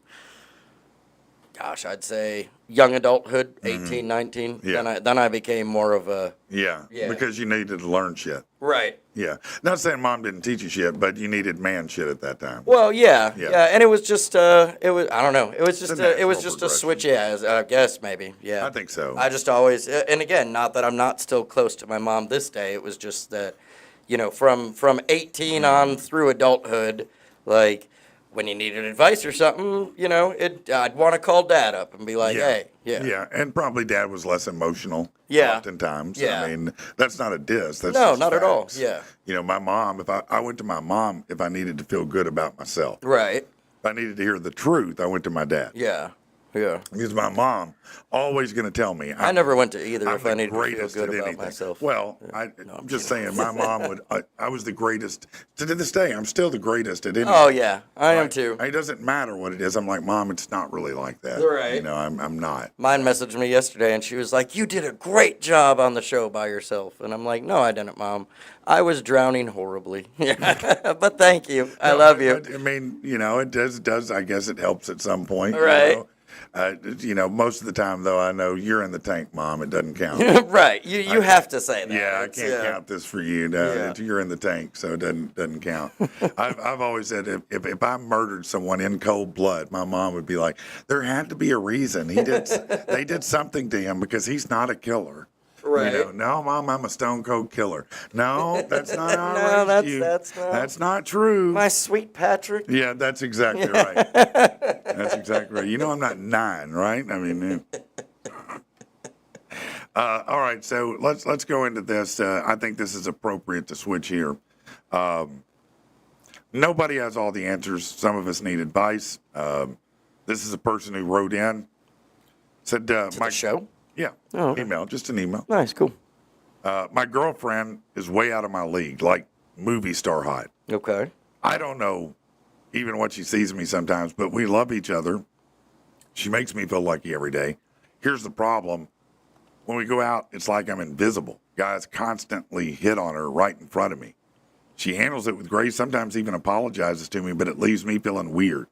gosh, I'd say young adulthood, 18, 19.
Mm-hmm. Yeah.
Then I became more of a
Yeah.
Yeah.
Because you needed to learn shit.
right.
Yeah. Not saying mom didn't teach you shit, but you needed man shit at that time.
Well, yeah,
Yeah.
and it was just I don't know, it was just
a
it was
natural
just a switch, yeah, I guess maybe, yeah.
I think so.
I just always, and again, not that I'm not still close to my mom this day. It was just that, from 18 on through adulthood, like when you needed advice or something, I'd want to call dad up and be like, hey, yeah.
Yeah, and probably dad was less emotional.
Yeah.
Oftentimes.
Yeah.
I mean, that's not a diss. That's
No,
just
not at all.
facts.
Yeah.
My mom, if I went to my mom if I needed to feel good about myself.
Right.
If I needed to hear the truth, I went to my dad.
Yeah. Yeah.
Because my mom always going to tell me.
I never went to either
I'm
if I
the
needed to feel
greatest
good
at
about
anything.
myself.
Well, I'm just saying, my mom would. I was the greatest. To this day, I'm still the greatest at anything.
Oh yeah, I am too.
It doesn't matter what it is. I'm like, Mom, it's not really like that.
Right.
I'm not.
Mine messaged me yesterday and she was like, "You did a great job on the show by yourself." And I'm like, "No, I didn't, Mom. I was drowning horribly." But thank you. I love you.
I mean, it does. I guess it helps at some point.
Right.
Most of the time, though, I know you're in the tank, Mom. It doesn't count.
Right. You have to say that.
Yeah, I
It's,
can't count this for you. No,
Yeah.
you're in the tank, so it doesn't count. I've always said if I murdered someone in cold blood, my mom would be like, there had to be a reason. They did something to him because he's not a killer.
Right.
No, Mom, I'm a stone cold killer. No, that's not how I
No,
raised
that's-
you.
that's not-
That's not true.
My sweet Patrick.
Yeah, that's exactly right. That's exactly right. You know I'm not 9, right? I mean, all right. So let's go into this. I think this is appropriate to switch here. Nobody has all the answers. Some of us need advice. This is a person who wrote in, said,
The show?
Yeah,
Oh, okay.
email, just an email.
Nice, cool.
My girlfriend is way out of my league, like movie star hot.
Okay.
I don't know even what she sees in me sometimes, but we love each other. She makes me feel lucky every day. Here's the problem. When we go out, it's like I'm invisible. Guys constantly hit on her right in front of me. She handles it with grace, sometimes even apologizes to me, but it leaves me feeling weird.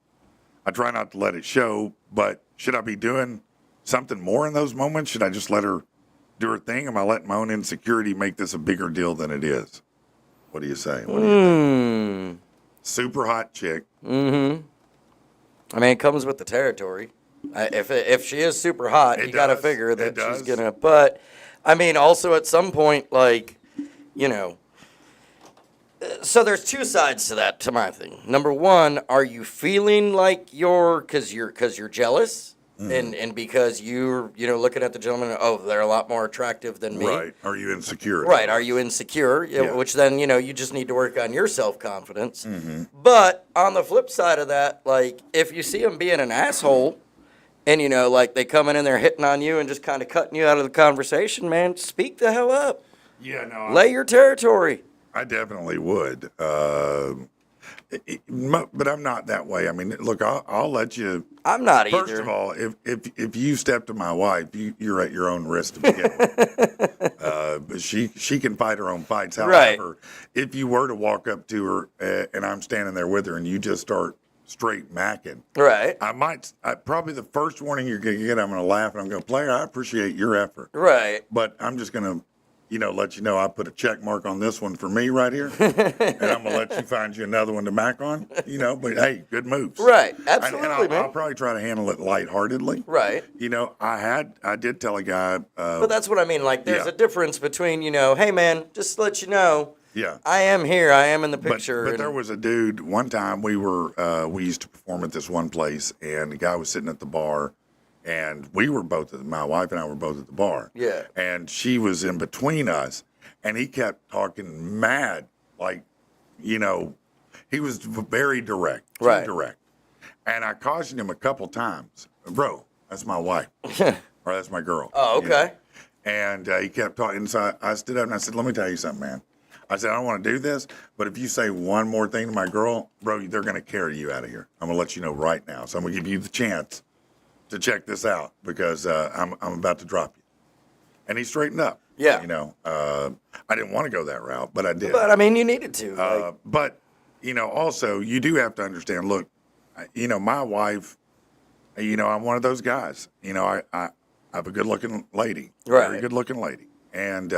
I try not to let it show, but should I be doing something more in those moments? Should I just let her do her thing? Am I letting my own insecurity make this a bigger deal than it is? What do you say? What do you think? Super hot chick.
I mean, it comes with the territory. If she is super hot,
It
you got to
does.
figure that
It does.
she's going to. But, I mean, also at some point, like, so there's two sides to that, to my thing. Number one, are you feeling like because you're jealous? And because you're, looking at the gentleman, oh, they're a lot more attractive than me.
Right. Are you insecure?
Right. Are you insecure?
Yeah.
Which then, you just need to work on your self-confidence.
Mm-hmm.
But on the flip side of that, like, if you see them being an asshole and, like they coming in there hitting on you and just kind of cutting you out of the conversation, man, speak the hell up.
Yeah, no.
Lay your territory.
I definitely would. But I'm not that way. I mean, look, I'll let you.
I'm not either.
First of all, if you step to my wife, you're at your own risk to begin with. But she can fight her own fights. However, if you were to walk up to her and I'm standing there with her and you just start straight macking,
Right.
probably the first warning you're going to get, I'm going to laugh and I'm going to player, I appreciate your effort.
Right.
But I'm just going to, let you know I put a check mark on this one for me right here. And I'm going to let you find you another one to mac on, but hey, good moves.
Right.
And
Absolutely, man.
I'll probably try to handle it lightheartedly.
Right.
I did tell a guy.
But that's what I mean. Like, there's
Yeah.
a difference between, hey, man, just to let you know,
Yeah.
I am here. I am in the picture.
But there was a dude, one time we used to perform at this one place, and the guy was sitting at the bar, and my wife and I were both at the bar.
Yeah.
And she was in between us, and he kept talking mad, like, he was very direct, too
Right.
direct. And I cautioned him a couple times, bro, that's my wife, or that's my girl.
Oh, okay.
And he kept talking. So I stood up and I said, let me tell you something, man. I said, I don't want to do this, but if you say one more thing to my girl, bro, they're going to carry you out of here. I'm going to let you know right now. So I'm going to give you the chance to check this out because I'm about to drop you. And he straightened up.
Yeah.
I didn't want to go that route, but I did.
But, I mean, you needed to.
But, also, you do have to understand, look, my wife, I'm one of those guys. I have a good-looking lady.
Right.
Very good-looking lady. And,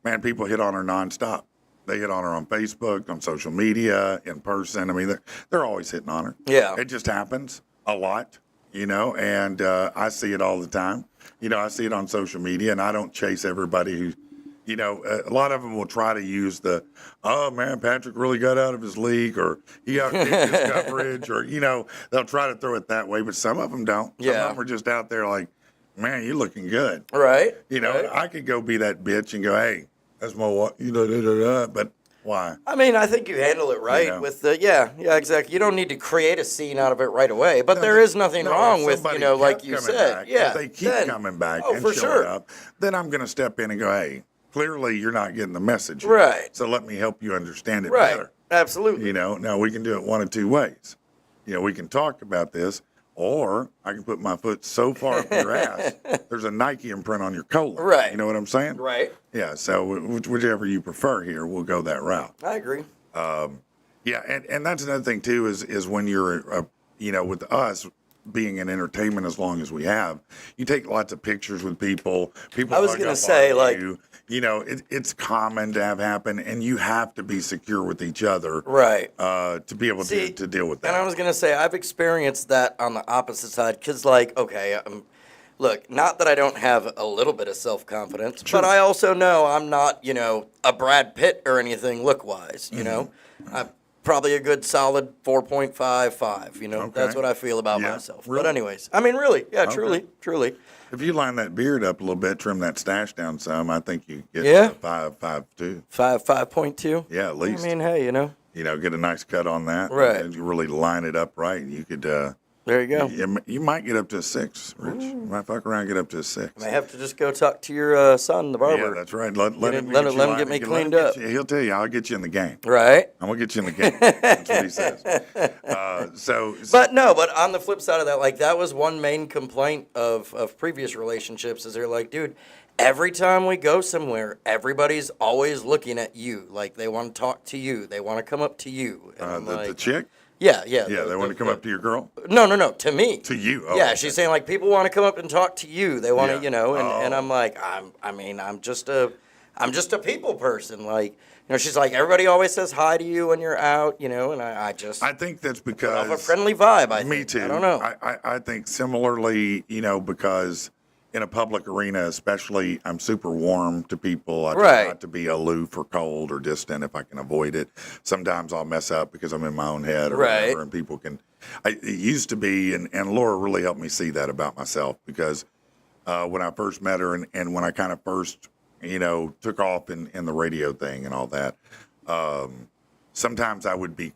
man, people hit on her nonstop. They hit on her on Facebook, on social media, in person. I mean, they're always hitting on her.
Yeah.
It just happens a lot, and I see it all the time. I see it on social media, and I don't chase everybody who, a lot of them will try to use oh, man, Patrick really got out of his league, or he outkicked his coverage, or, they'll try to throw it that way, but some of them don't. Some
Yeah.
of them are just out there like, man, you're looking good.
right.
Right. I could go be that bitch and go, hey, that's my wife, but why?
I mean, I think you handle it right with yeah, exactly. You don't need to create a scene out of it right away, but there is nothing wrong
if
with,
somebody
like
kept
you
coming
said.
back,
Yeah.
if they keep coming back and
for
showing
sure.
up, then I'm going to step in and go, hey, clearly you're not getting the message.
Right.
So let me help you understand it
Right.
better.
Absolutely.
Now we can do it one of two ways. We can talk about this, or I can put my foot so far up your ass, there's a Nike imprint on your colon.
Right.
You know what I'm saying?
Right.
Yeah. So whichever you prefer here, we'll go that route.
I agree.
Yeah, and that's another thing too is when you're with us being in entertainment as long as we have, you take lots of pictures with people. People.
I was
hug
gonna
up
say,
on
like-
you. It's common to have happen, and you have to be secure with each other,
Right.
to be able to deal with that.
And I was going to say, I've experienced that on the opposite side because, like, okay, look, not that I don't have a little bit of self-confidence, but I also know I'm not, a Brad Pitt or anything look-wise, I'm probably a good solid 4.55, That's what I feel about myself.
Really?
But anyways, I mean, really, yeah, truly.
If you line that beard up a little bit, trim that stash down some, I think you get 5.2.
5.2?
Yeah, at least.
I mean, hey,
Get a nice cut on that.
Right.
And you really line it up right. You could.
There you go.
You might get up to a 6, Rich. You might fuck around and get up to a 6.
I may have to just go talk to your son, the barber.
Yeah, that's right. Let him
get me cleaned up.
He'll tell you, I'll get you in the game.
Right.
I'm going to get you in the game. That's what he says.
But on the flip side of that, like, that was one main complaint of previous relationships is they're like, dude, every time we go somewhere, everybody's always looking at you. Like, they want to talk to you. They want to come up to you. And
the chick?
Yeah.
Yeah, they want to come up to your girl?
No, to me.
To you? Oh,
yeah,
okay.
She's saying, like, people want to come up and talk to you. They want to,
Yeah.
and I'm like, I'm just a people person. Like, she's like, everybody always says hi to you when you're out, and I
think that's because
of a friendly vibe.
Me
think.
too.
I don't know.
I think similarly, because in a public arena, especially, I'm super warm to people. I try not to be aloof or cold or distant if I can avoid it. Sometimes I'll mess up because I'm in my own head or whatever, and people can. It used to be, and Laura really helped me see that about myself because when I first met her and when I kind of first, took off in the radio thing and all that, sometimes I would be.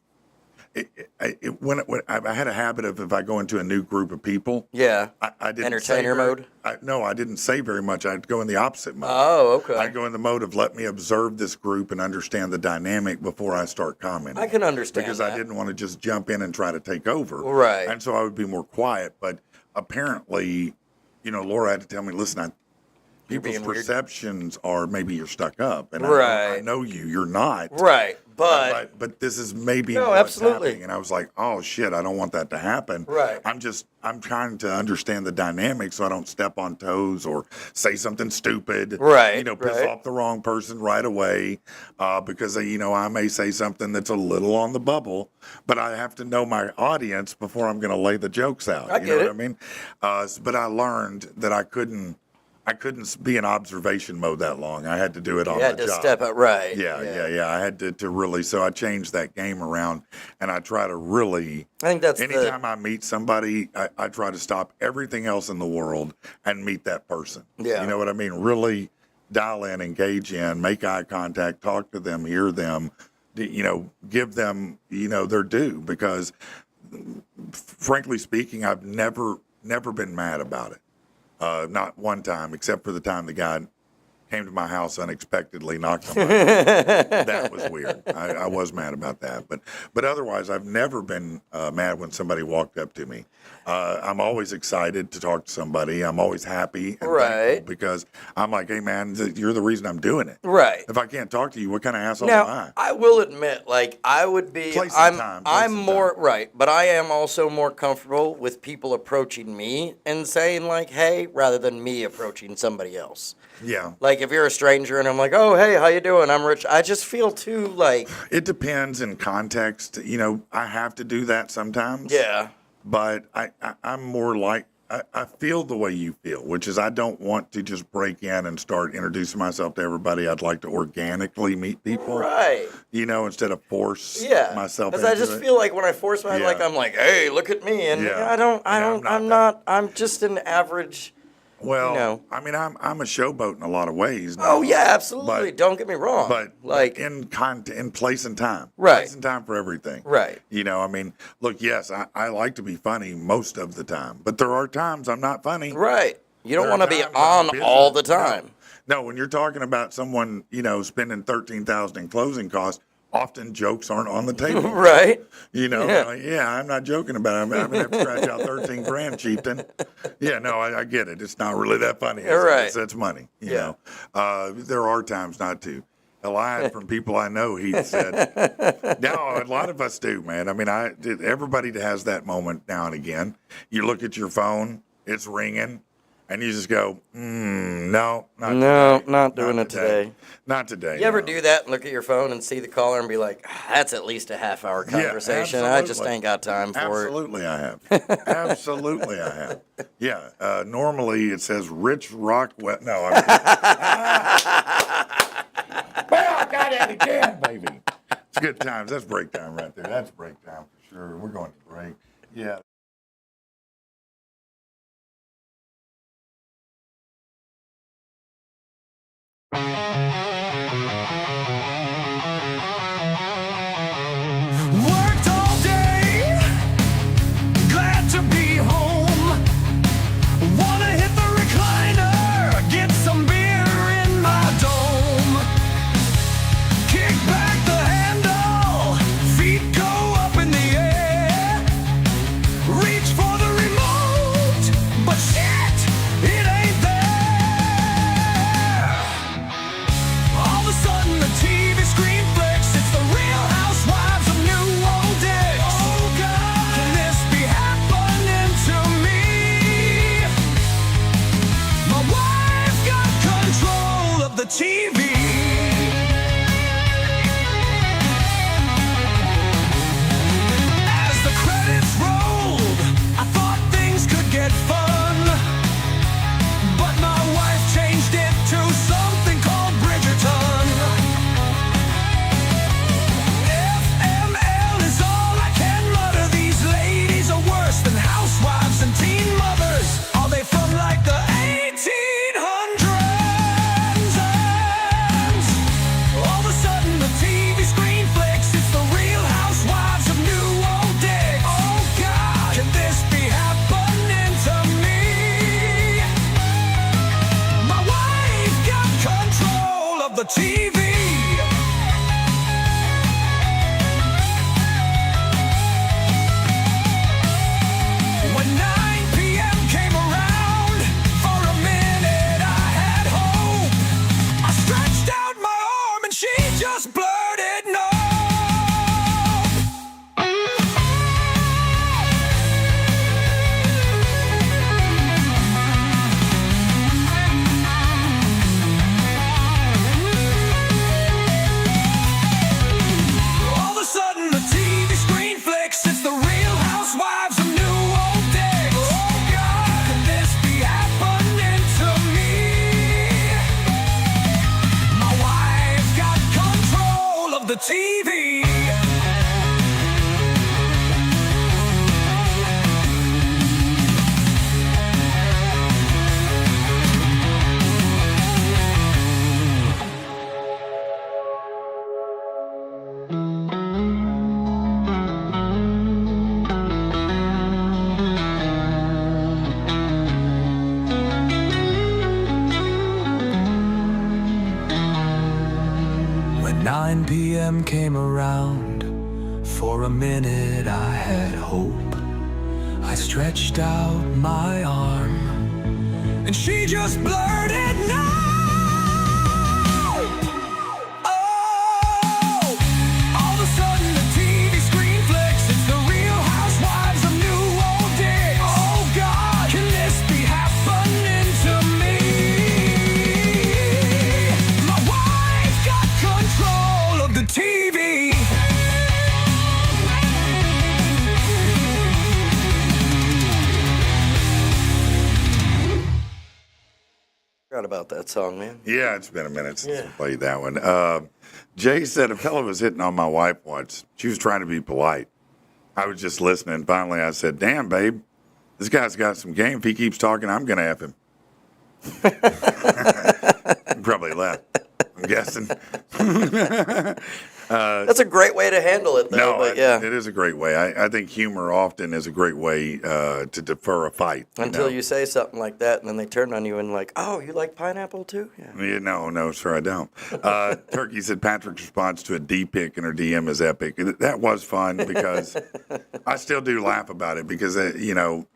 When I had a habit of if I go into a new group of people, I didn't
entertainer mode.
I didn't say very much. I'd go in the opposite mode.
Oh, okay.
I'd go in the mode of let me observe this group and understand the dynamic before I start commenting.
I can understand
because
that.
I didn't want to just jump in and try to take over.
Right.
And so I would be more quiet. But apparently, Laura had to tell me, listen, people's perceptions are maybe you're stuck up, and I know you're not.
Right. But
this is maybe
no,
what's
absolutely.
happening. And I was like, oh shit, I don't want that to happen.
Right.
I'm trying to understand the dynamic so I don't step on toes or say something stupid.
Right.
Piss off the wrong person right away. Because I may say something that's a little on the bubble, but I have to know my audience before I'm gonna lay the jokes out.
I get it.
What I mean? But I learned that I couldn't be in observation mode that long. I had to do it on the job.
You had to step up, right.
Yeah. I had to really, so I changed that game around, and I try to really,
I think that's
anytime I meet somebody, I try to stop everything else in the world and meet that person.
Yeah.
You know what I mean? Really dial in, engage in, make eye contact, talk to them, hear them, give them, their due, because frankly speaking, I've never been mad about it. Not one time, except for the time the guy came to my house unexpectedly, knocked on my door. That was weird. I was mad about that. But otherwise, I've never been mad when somebody walked up to me. I'm always excited to talk to somebody. I'm always happy and thankful because I'm like, hey, man, you're the reason I'm doing it.
Right.
If I can't talk to you, what kind of asshole am I?
I will admit, like, I would be, I'm more, right, but I am also more comfortable with people approaching me and saying, like, hey, rather than me approaching somebody else.
Yeah.
Like, if you're a stranger and I'm like, oh, hey, how you doing? I'm Rich. I just feel too, like...
It depends in context. I have to do that sometimes.
Yeah.
But I'm more like, I feel the way you feel, which is I don't want to just break in and start introducing myself to everybody. I'd like to organically meet people.
Right.
Instead of force myself into
because I just feel like when I force myself, like, I'm like, hey, look at me. And I'm just an average...
Well, I mean, I'm a showboat in a lot of ways.
Oh yeah, absolutely. Don't get me wrong.
But like in place and time,
right?
Place and time for everything,
right?
I mean, look, yes, I like to be funny most of the time, but there are times I'm not funny.
Right. You don't want to be on all the time.
No, when you're talking about someone, spending $13,000 in closing costs. Often jokes aren't on the table.
Right.
I'm not joking about it. I'm going to have to scratch out 13 grand, chieftain. Yeah, no, I get it. It's not really that funny.
Right.
That's money. You know. There are times not to. Elias, from people I know, he said, no, a lot of us do, man. I mean, everybody has that moment now and again. You look at your phone, it's ringing. and you just go, no, not
No,
today.
not doing it today.
Not today.
You ever
no.
do that and look at your phone and see the caller and be like, that's at least a half-hour conversation. I just
absolutely.
ain't got time for
Absolutely, I have. Absolutely, I have. Yeah. Normally it says Rich Rockwell. No, I'm well, I got it again, baby. It's good times. That's break time right there. That's break time for sure. We're going to break. Yeah.
Worked all day, glad to be home. Wanna hit the recliner, get some beer in my dome. Kick back the handle, feet go up in the air. Reach for the remote, but shit, it ain't there. All of a sudden the TV screen flicks, it's the Real Housewives of New Old Dicks. Oh God, can this be happening to me? My wife got control of the TV. As the credits rolled, I thought things could get fun, but my wife changed it to something called Bridgerton. FML is all I can mutter. These ladies are worse than housewives and teen mothers. Are they from like the 1800s? All of a sudden the TV screen flicks, it's the Real Housewives of New Old Dicks. Oh God, can this be happening to me? My wife got control of the TV. When 9 p.m. came around, for a minute I had hope. I stretched out my arm and she just blurted no. All of a sudden the TV screen flicks, it's the Real Housewives of New Old Dicks. Oh God, can this be happening to me? My wife got control of the TV. When 9 p.m. came around, for a minute I had hope. I stretched out my arm, and she just blurted no. Oh, all of a sudden the TV screen flicks, it's the Real Housewives of New Old Dicks. Oh God, can this be happening to me? My wife got control of the TV.
Forgot about that song, man.
Yeah, it's been a minute since I played that one. Jay said a fellow was hitting on my wife once. She was trying to be polite. I was just listening. Finally, I said, damn, babe, this guy's got some game. If he keeps talking, I'm going to F him. He probably left, I'm guessing.
That's a great way to handle it, though.
No,
but yeah,
it is a great way. I think humor often is a great way to defer a fight.
until you say something like that, and then they turn on you and like, oh, you like pineapple too? Yeah.
Yeah, no, sir, I don't. Turkey said Patrick's response to a D pic in her DM is epic. That was fun because I still do laugh about it because, it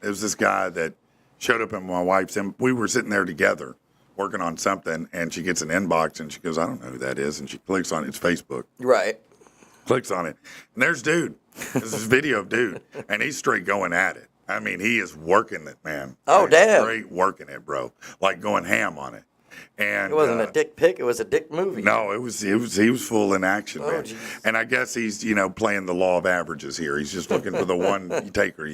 was this guy that showed up in my wife's, and we were sitting there together working on something, and she gets an inbox, and she goes, I don't know who that is, and she clicks on it. It's Facebook.
Right.
Clicks on it, and there's dude. This is video of dude, and he's straight going at it. I mean, he is working it, man.
Oh,
Like,
damn.
Straight working it, bro. Like going ham on it. And
It wasn't a dick pic. It was a dick movie.
No, he was full in action, man.
Jeez.
And I guess he's, playing the law of averages here. He's just looking for the one taker,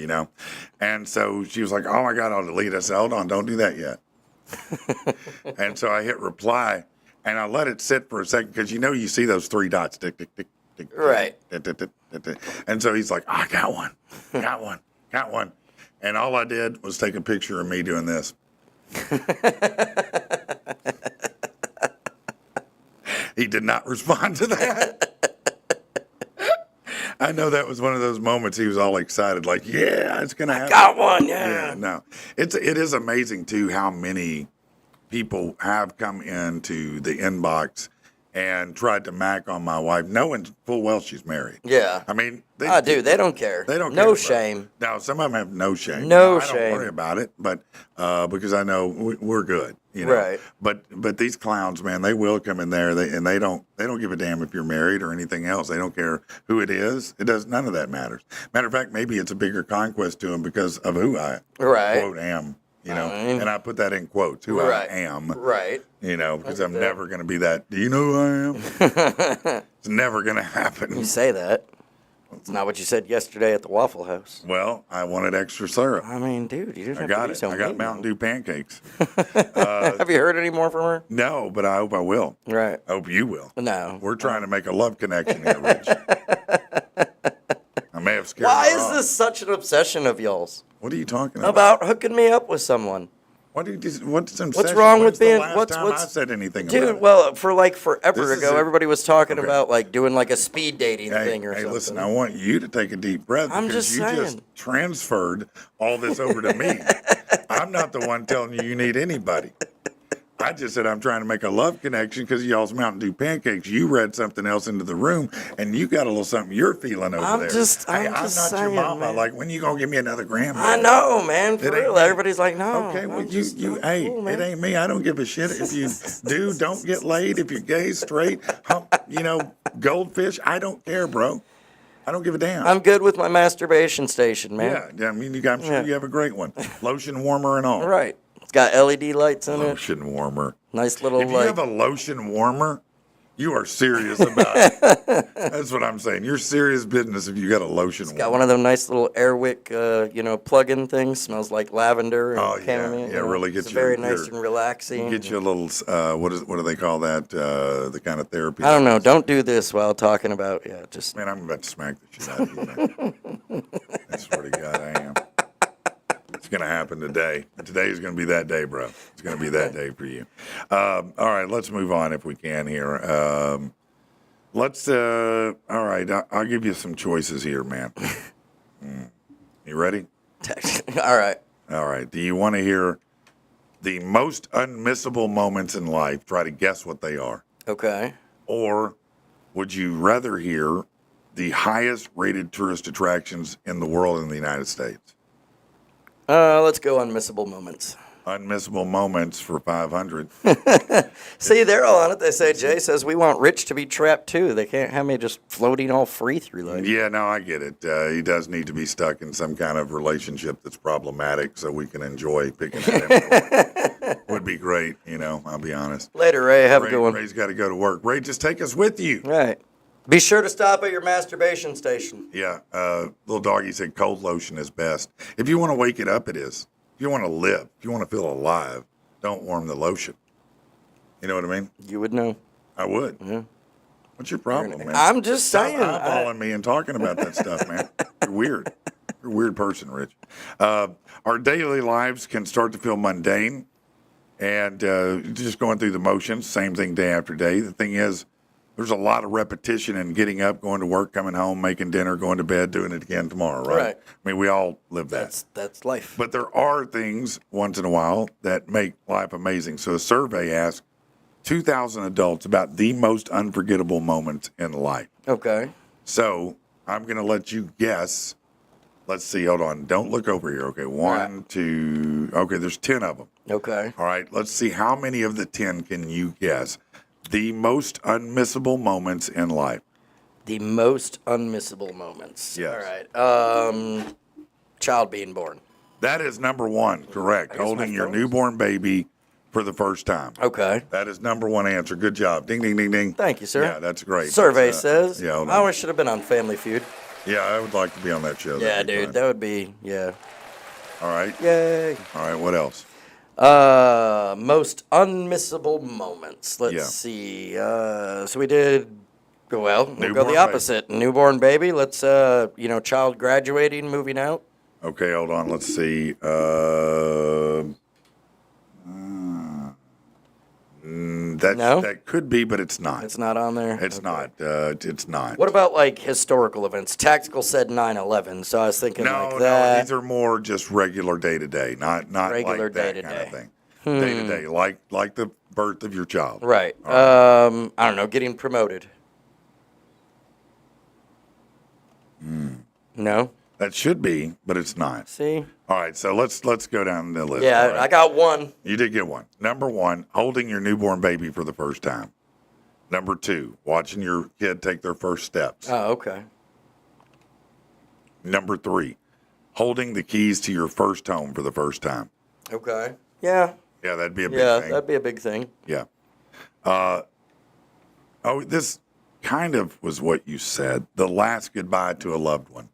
And so she was like, "Oh my God, I'll delete." I said, "Hold on, don't do that yet." And so I hit reply, and I let it sit for a second because you see those three dots, tick, tick, tick, tick,
Right.
tick, tick, tick, tick, tick. And so he's like, "I got one, got one, got one." And all I did was take a picture of me doing this. He did not respond to that. I know that was one of those moments he was all excited, like, yeah, it's going to happen.
Got one, yeah.
No. It is amazing, too, how many people have come into the inbox and tried to mack on my wife, knowing full well she's married.
Yeah.
I mean,
Dude, they don't care.
They don't care.
No
bro.
shame.
No, some of them have no shame.
No
I don't
shame.
worry about it, but because I know we're good,
Right.
But these clowns, man, they will come in there, they don't give a damn if you're married or anything else. They don't care who it is. It does. None of that matters. Matter of fact, maybe it's a bigger conquest to them because of who I
Right.
quote am.
Right.
And I put that in quotes, who
Right.
I am.
Right.
Because I'm never going to be that. Do you know who I am? It's never going to happen.
You say that. It's not what you said yesterday at the Waffle House.
Well, I wanted extra syrup.
I mean, dude, you didn't
I
have
got
to be
it.
so
I got
mean.
Mountain Dew pancakes.
Have you heard any more from her?
No, but I hope I will.
Right.
I hope you will.
No.
We're trying to make a love connection here, Rich. I may have scared
Why
her
is
off.
this such an obsession of y'all's?
What are you talking about?
About hooking me up with someone?
What's
What's wrong with being?
the last time I said anything about
Dude,
it?
well, for like forever
This is
ago,
it.
everybody was talking
Okay.
about like doing like a speed dating
Hey,
thing or
hey,
something.
listen, I want you to take a deep breath
I'm
because
just
you just
saying.
transferred all this over to me. I'm not the one telling you need anybody. I just said I'm trying to make a love connection because y'all's Mountain Dew pancakes. You read something else into the room, and you got a little something you're feeling over
I'm
there.
just
I'm
saying,
not your mama.
man.
Like, when you gonna give me another grandma?
I know, man. For
It ain't
real,
me.
everybody's like, no.
Okay, well,
I'm just
you,
not
hey,
cool,
it
man.
ain't me. I don't give a shit if you do, don't get laid. If you're gay, straight, goldfish. I don't care, bro. I don't give a damn.
I'm good with my masturbation station, man.
Yeah, I mean, I'm sure
Yeah.
you have a great one. Lotion warmer and all.
Right. It's got LED lights in it.
Lotion warmer.
Nice little
If you
like.
have a lotion warmer, you are serious about it. That's what I'm saying. You're serious business if you got a lotion warmer.
Got one of them nice little Airwick, plug-in things. Smells like lavender and
Oh, yeah.
chamomile.
Yeah,
you know.
really
It's
gets
very
your-
nice and relaxing.
Get you a little, what do they call that? The kind of therapy.
I don't know. Don't do this while talking about. Yeah, just.
Man, I'm about to smack the shit out of you, man. I swear to God, I am. It's going to happen today. Today is going to be that day, bro. It's going to be that day for you. All right, let's move on if we can here. All right, I'll give you some choices here, man. You ready?
All right.
All right. Do you want to hear the most unmissable moments in life? Try to guess what they are.
Okay.
Or would you rather hear the highest rated tourist attractions in the world in the United States?
Let's go unmissable moments.
Unmissable moments for 500.
See, they're all on it. They say, Jay says, we want Rich to be trapped too. They can't have me just floating all free through life.
Yeah, no, I get it. He does need to be stuck in some kind of relationship that's problematic so we can enjoy picking at him. Would be great, I'll be honest.
Later, Ray. Have a good one.
Ray's got to go to work. Ray, just take us with you.
Right. Be sure to stop at your masturbation station.
Yeah, little doggy said cold lotion is best. If you want to wake it up, it is. If you want to live, if you want to feel alive, don't warm the lotion. You know what I mean?
You would know.
I would.
Yeah.
What's your problem, man?
I'm just
Stop
saying.
eyeballing me and talking about that stuff, man. You're weird. You're a weird person, Rich. Our daily lives can start to feel mundane and just going through the motions, same thing day after day. The thing is, there's a lot of repetition in getting up, going to work, coming home, making dinner, going to bed, doing it again tomorrow, right?
Right.
I mean, we all live that.
That's life.
But there are things once in a while that make life amazing. So a survey asked 2,000 adults about the most unforgettable moments in life.
Okay.
So I'm going to let you guess. Let's see. Hold on. Don't look over here. Okay. One, two. Okay. There's 10 of them.
Okay.
All right. Let's see how many of the 10 can you guess. The most unmissable moments in life.
The most unmissable moments.
Yes.
All right. Child being born.
That is number one, correct.
guess my
Holding your
phone's-
newborn baby for the first time.
Okay.
That is number one answer. Good job. Ding, ding, ding, ding.
Thank you, sir.
Yeah, that's great.
Survey
That's,
says.
Yeah, hold
I
on.
always should have been on Family Feud.
Yeah, I would like to be on that show.
Yeah,
That'd be
dude.
fun.
That would be, yeah.
All right.
Yay.
All right, what else?
Most unmissable moments. Let's
Yeah.
see. So we did, well, we'll go
Newborn
the
baby.
opposite. Newborn baby. Let's, child graduating, moving out.
Okay, hold on. Let's see. That could be, but it's not.
It's not on there.
It's not. It's not.
What about like historical events? Tactical said 9/11, so I was thinking
No,
like that.
no. These are more just regular day to day, not
Regular
like that
day-to-day.
kind of thing. Day to day, like the birth of your child.
Right.
All right.
I don't know. Getting promoted. No.
That should be, but it's not.
See.
All right, so let's go down the list.
Yeah,
all right?
I got one.
You did get one. Number one, holding your newborn baby for the first time. Number two, watching your kid take their first steps.
Oh, okay.
Number three, holding the keys to your first home for the first time.
Okay. Yeah.
Yeah, that'd be a big
Yeah,
thing.
that'd be a big thing.
Yeah. This kind of was what you said. The last goodbye to a loved one.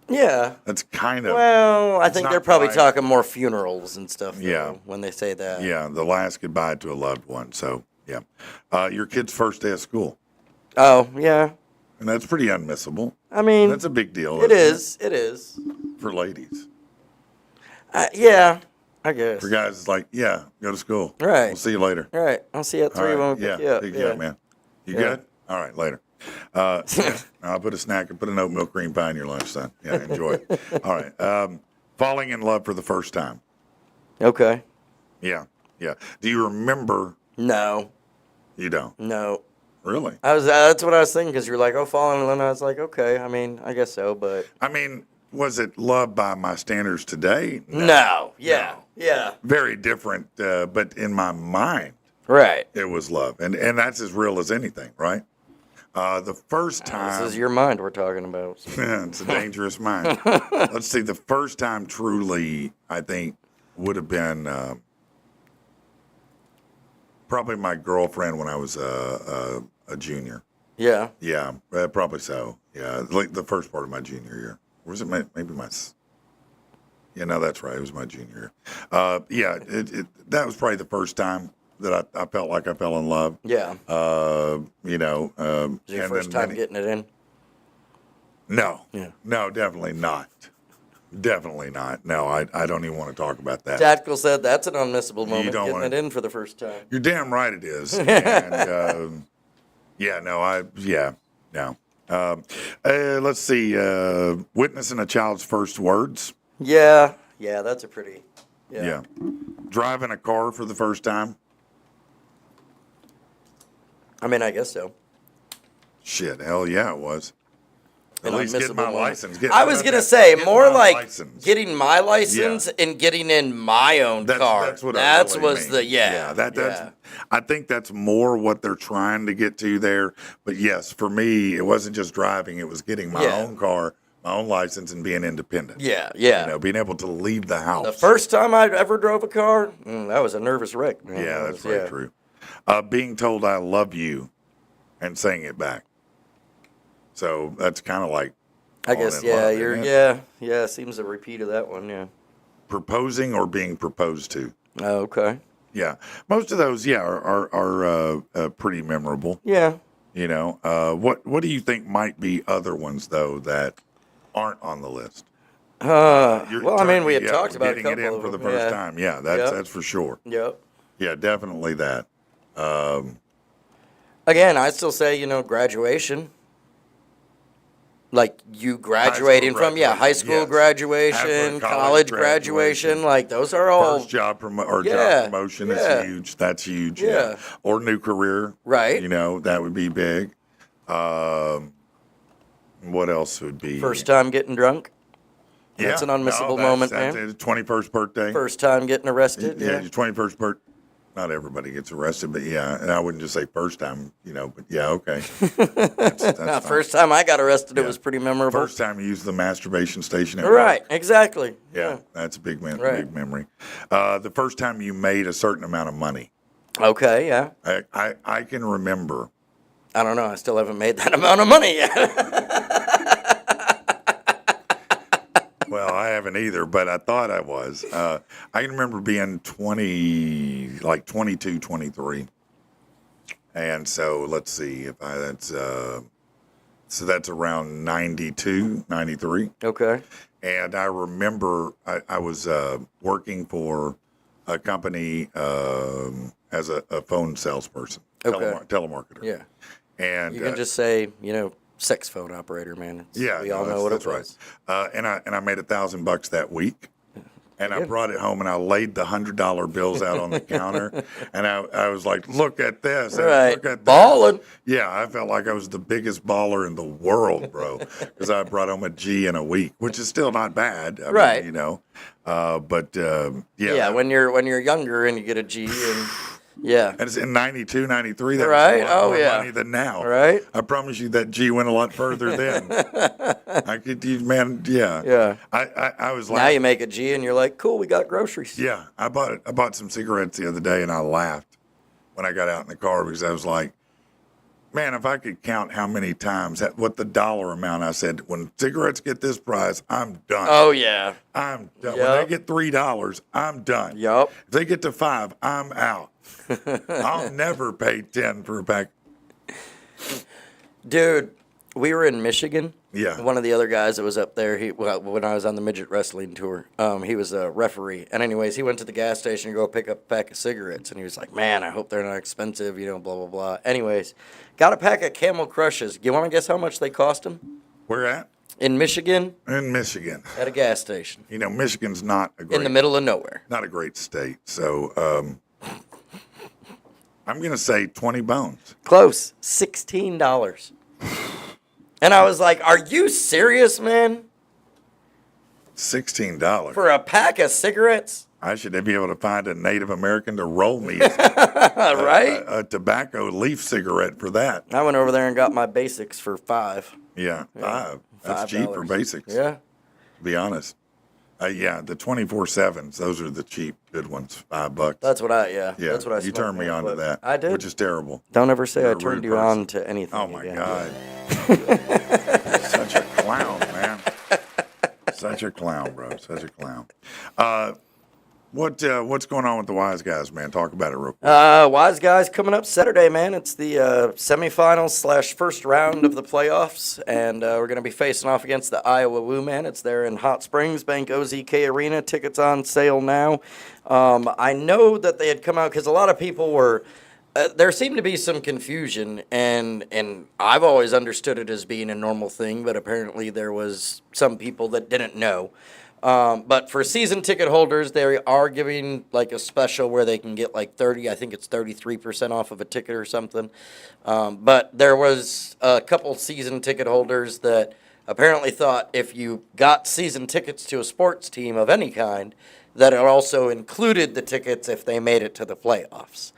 Yeah.
That's kind of.
Well, I
it's
think
not
they're probably
quite-
talking more funerals and stuff. Though,
Yeah.
When they say that.
Yeah, the last goodbye to a loved one. So, yeah. Your kid's first day of school.
Oh, yeah.
And that's pretty unmissable.
I mean,
That's a big deal.
it
isn't
is. It is.
For ladies.
Yeah, I guess.
For guys, it's like, yeah, go to school.
Right.
We'll see you later.
All right. I'll see you at 3
All
when
right.
we pick you
Yeah,
up.
pick you up, man. You good? All right, later. Yeah, I'll put a snack and put an oatmeal cream pie in your lunch, son. Yeah, enjoy it. All right. Falling in love for the first time.
Okay.
Yeah, yeah. Do you remember?
No.
You don't.
No.
Really?
That's what I was thinking because you're like, oh, falling in love. And I was like, okay. I mean, I guess so, but
I mean, was it love by my standards today?
no. Yeah. Yeah.
Very different, but in my mind,
Right.
it was love. And that's as real as anything, right? The first time.
This is your mind we're talking about. so.
It's a dangerous mind. Let's see. The first time truly, I think, would have been probably my girlfriend when I was a junior.
Yeah.
Yeah, probably so. Yeah, like the first part of my junior year. Or was it maybe my? Yeah, no, that's right. It was my junior year. Yeah, that was probably the first time that I felt like I fell in love.
Yeah.
You know.
Was your
and
first
then
time getting it in?
No.
Yeah.
No, definitely not. Definitely not. No, I don't even want to talk about that.
Tactical said that's an unmissable moment,
don't
getting
wanna-
it in for the first time.
You're damn right it is. And yeah, no. Let's see. Witnessing a child's first words.
Yeah. Yeah, that's a pretty.
Yeah. Driving a car for the first time.
I mean, I guess so.
Shit, hell yeah, it was. At
An
least getting
unmissable
my
moment.
license.
I was gonna say
Getting
more
my
like
license.
getting my license and getting in my own car.
That's what
That's
I really
was
mean.
the yeah.
That's. I think that's more what they're trying to get to there. But yes, for me, it wasn't just driving; it was getting my
Yeah.
own car, my own license, and being independent.
Yeah.
You
Yeah.
know, being able to leave the house.
The first time I ever drove a car, that was a nervous wreck. Man.
Yeah,
That
that's
was-
very true. Being told I love you, and saying it back. So that's kind of like.
I
falling
guess
in love, isn't
you're
it?
yeah. Seems a repeat of that one. Yeah.
Proposing or being proposed to.
Oh, okay.
Yeah, most of those, are pretty memorable.
Yeah.
You know, what do you think might be other ones though that aren't on the list?
Well, I mean, we had talked about a
getting it
couple
in
of
for the
them,
first
yeah.
time. Yeah,
Yep.
that's for sure.
Yep.
Yeah, definitely that.
Again, I still say graduation. Like you graduating from high school
yes.
graduation,
Absolutely,
college graduation, like those are all
First job job
Yeah,
promotion
yeah.
is huge. That's huge.
Yeah.
Or new career.
Right.
You know, that would be big. What else would be
first time getting drunk,
Yeah,
that's an unmissable moment,
that's
man.
it. 21st birthday.
first time getting arrested.
Yeah,
Yeah.
your 21st birthday. not everybody gets arrested, but yeah, and I wouldn't just say first time, but yeah, okay. That's fine.
First time I got arrested, it
Yeah.
was pretty memorable.
First time you used the masturbation station at
Right,
work.
exactly.
Yeah, that's a big
Right.
big memory. The first time you made a certain amount of money.
Okay, yeah.
I can remember.
I don't know. I still haven't made that amount of money yet.
Well, I haven't either, but I thought I was. I can remember being 22, 23. And so let's see if that's around 92, 93.
Okay.
And I remember I was working for a company as a phone salesperson,
Okay.
telemarketer.
Yeah.
And
You can just say, sex phone operator, man. We all know what it was.
Right. And I made $1,000 that week. And I brought it home and I laid the $100 bills out on the counter. And I was like, look at this. And
Right.
Look at this.
Balling.
Yeah, I felt like I was the biggest baller in the world, bro. Because I brought home a G in a week, which is still not bad. I
Right.
mean, but yeah.
Yeah, when you're younger and you get a G and yeah.
And it's in 92, 93. That
Right?
was a lot
Oh,
more
yeah.
money than now.
Right?
I promise you that G went a lot further then. Man, yeah.
Yeah.
I was like,
Now you make a G and you're like, cool, we got groceries.
yeah, I bought some cigarettes the other day and I laughed when I got out in the car because I was like, man, if I could count how many times, what the dollar amount I said, when cigarettes get this price, I'm done.
Oh, yeah.
I'm done.
Yep.
When they get $3, I'm done.
Yup.
If they get to $5, I'm out. I'll never pay 10 for a pack.
Dude, we were in Michigan.
Yeah.
One of the other guys that was up there, when I was on the midget wrestling tour, he was a referee. And anyways, he went to the gas station to go pick up a pack of cigarettes. And he was like, man, I hope they're not expensive, blah, blah, blah. Anyways, got a pack of Camel Crushes. You want to guess how much they cost him?
Where at?
In Michigan,
In Michigan.
at a gas station.
Michigan's not a great,
In the middle of nowhere.
not a great state. So I'm going to say 20 bones.
Close. $16. And I was like, are you serious, man?
$16.
For a pack of cigarettes?
I should be able to find a Native American to roll me
Right?
a tobacco leaf cigarette for that.
I went over there and got my basics for $5.
Yeah, $5. That's cheap for
$5.
basics.
Yeah.
To be honest. Yeah, the 24/7s, those are the cheap, good ones. $5.
That's what I
Yeah,
That's what I
you
smoked,
turned me
man,
on to
but
that.
I did.
Which is terrible.
Don't ever say
You're
I
a
turned
rude
you on
person.
to anything.
Oh my
again.
God. Such a clown, man. Such a clown, bro. Such a clown. What's going on with the Wise Guys, man? Talk about it real quick.
Wise Guys coming up Saturday, man. It's the semifinals / first round of the playoffs, and we're going to be facing off against the Iowa Woo, man. It's there in Hot Springs, Bank OZK Arena. Tickets on sale now. I know that they had come out because a lot of people were. There seemed to be some confusion, and I've always understood it as being a normal thing, but apparently there was some people that didn't know. But for season ticket holders, they are giving like a special where they can get like 33% off of a ticket or something. But there was a couple season ticket holders that apparently thought if you got season tickets to a sports team of any kind, that it also included the tickets if they made it to the playoffs.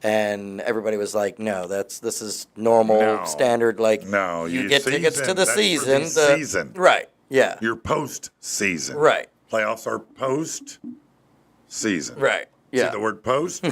And everybody was like, no, this is normal,
No.
standard, like
No,
you
you
get tickets to the
that's for
season.
the season.
Right, yeah.
Your post-season.
Right.
Playoffs are post-season.
Right. Yeah.
See the word post?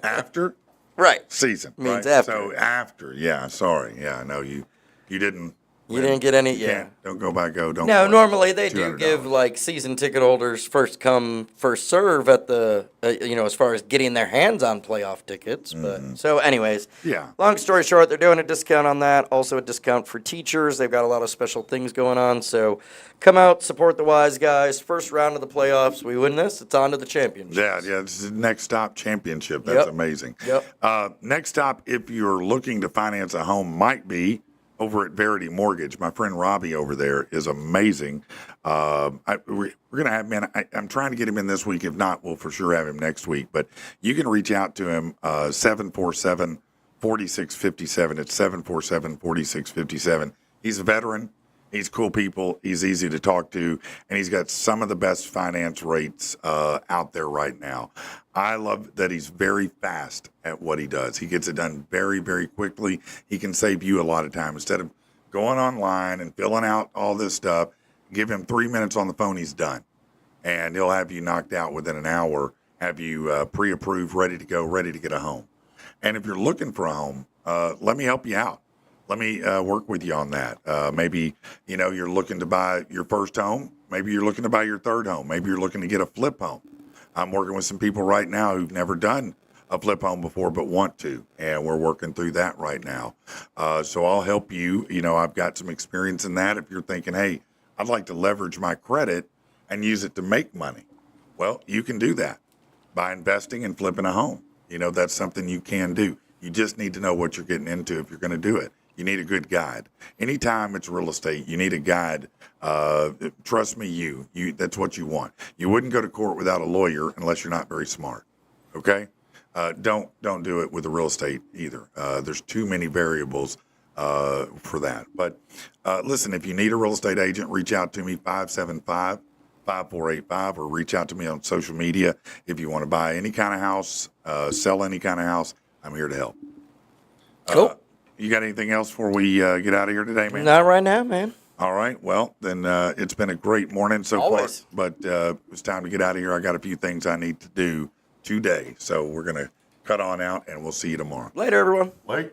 After
Right.
season.
Means
right?
after.
So after, yeah, sorry. Yeah, no, you didn't.
You didn't get any,
You
yeah.
can't. Don't go by go. Don't
No,
collect
normally they do
$200.
give like season ticket holders first come, first serve at the, as far as getting their hands on playoff tickets. But so, anyways,
Yeah.
long story short, they're doing a discount on that. Also, a discount for teachers. They've got a lot of special things going on. So, come out, support the Wise Guys. First round of the playoffs. We win this, it's on to the championship.
Yeah, this is the next stop championship. That's
Yep.
amazing.
Yep.
Next stop, if you're looking to finance a home, might be over at Verity Mortgage. My friend Robbie over there is amazing. We're going to have him in. I'm trying to get him in this week. If not, we'll for sure have him next week. But you can reach out to him, 747-4657. It's 747-4657. He's a veteran. He's cool people. He's easy to talk to, and he's got some of the best finance rates out there right now. I love that he's very fast at what he does. He gets it done very, very quickly. He can save you a lot of time. Instead of going online and filling out all this stuff, give him 3 minutes on the phone, he's done. And he'll have you knocked out within an hour, have you pre-approved, ready to go, ready to get a home. And if you're looking for a home, let me help you out. Let me work with you on that. Maybe, you're looking to buy your first home. Maybe you're looking to buy your third home. Maybe you're looking to get a flip home. I'm working with some people right now who've never done a flip home before but want to, and we're working through that right now. So I'll help you. I've got some experience in that. If you're thinking, hey, I'd like to leverage my credit and use it to make money, well, you can do that by investing and flipping a home. That's something you can do. You just need to know what you're getting into if you're going to do it. You need a good guide. Anytime it's real estate, you need a guide. Trust me, you that's what you want. You wouldn't go to court without a lawyer unless you're not very smart. Okay? Don't do it with the real estate either. There's too many variables for that. But listen, if you need a real estate agent, reach out to me, 575-5485, or reach out to me on social media. If you want to buy any kind of house, sell any kind of house, I'm here to help.
Cool.
You got anything else before we get out of here today, man?
Not right now, man.
All right. Well, then it's been a great morning so
Always.
far. But it's time to get out of here. I got a few things I need to do today. So we're going to cut on out, and we'll see you tomorrow.
Later, everyone.
Late.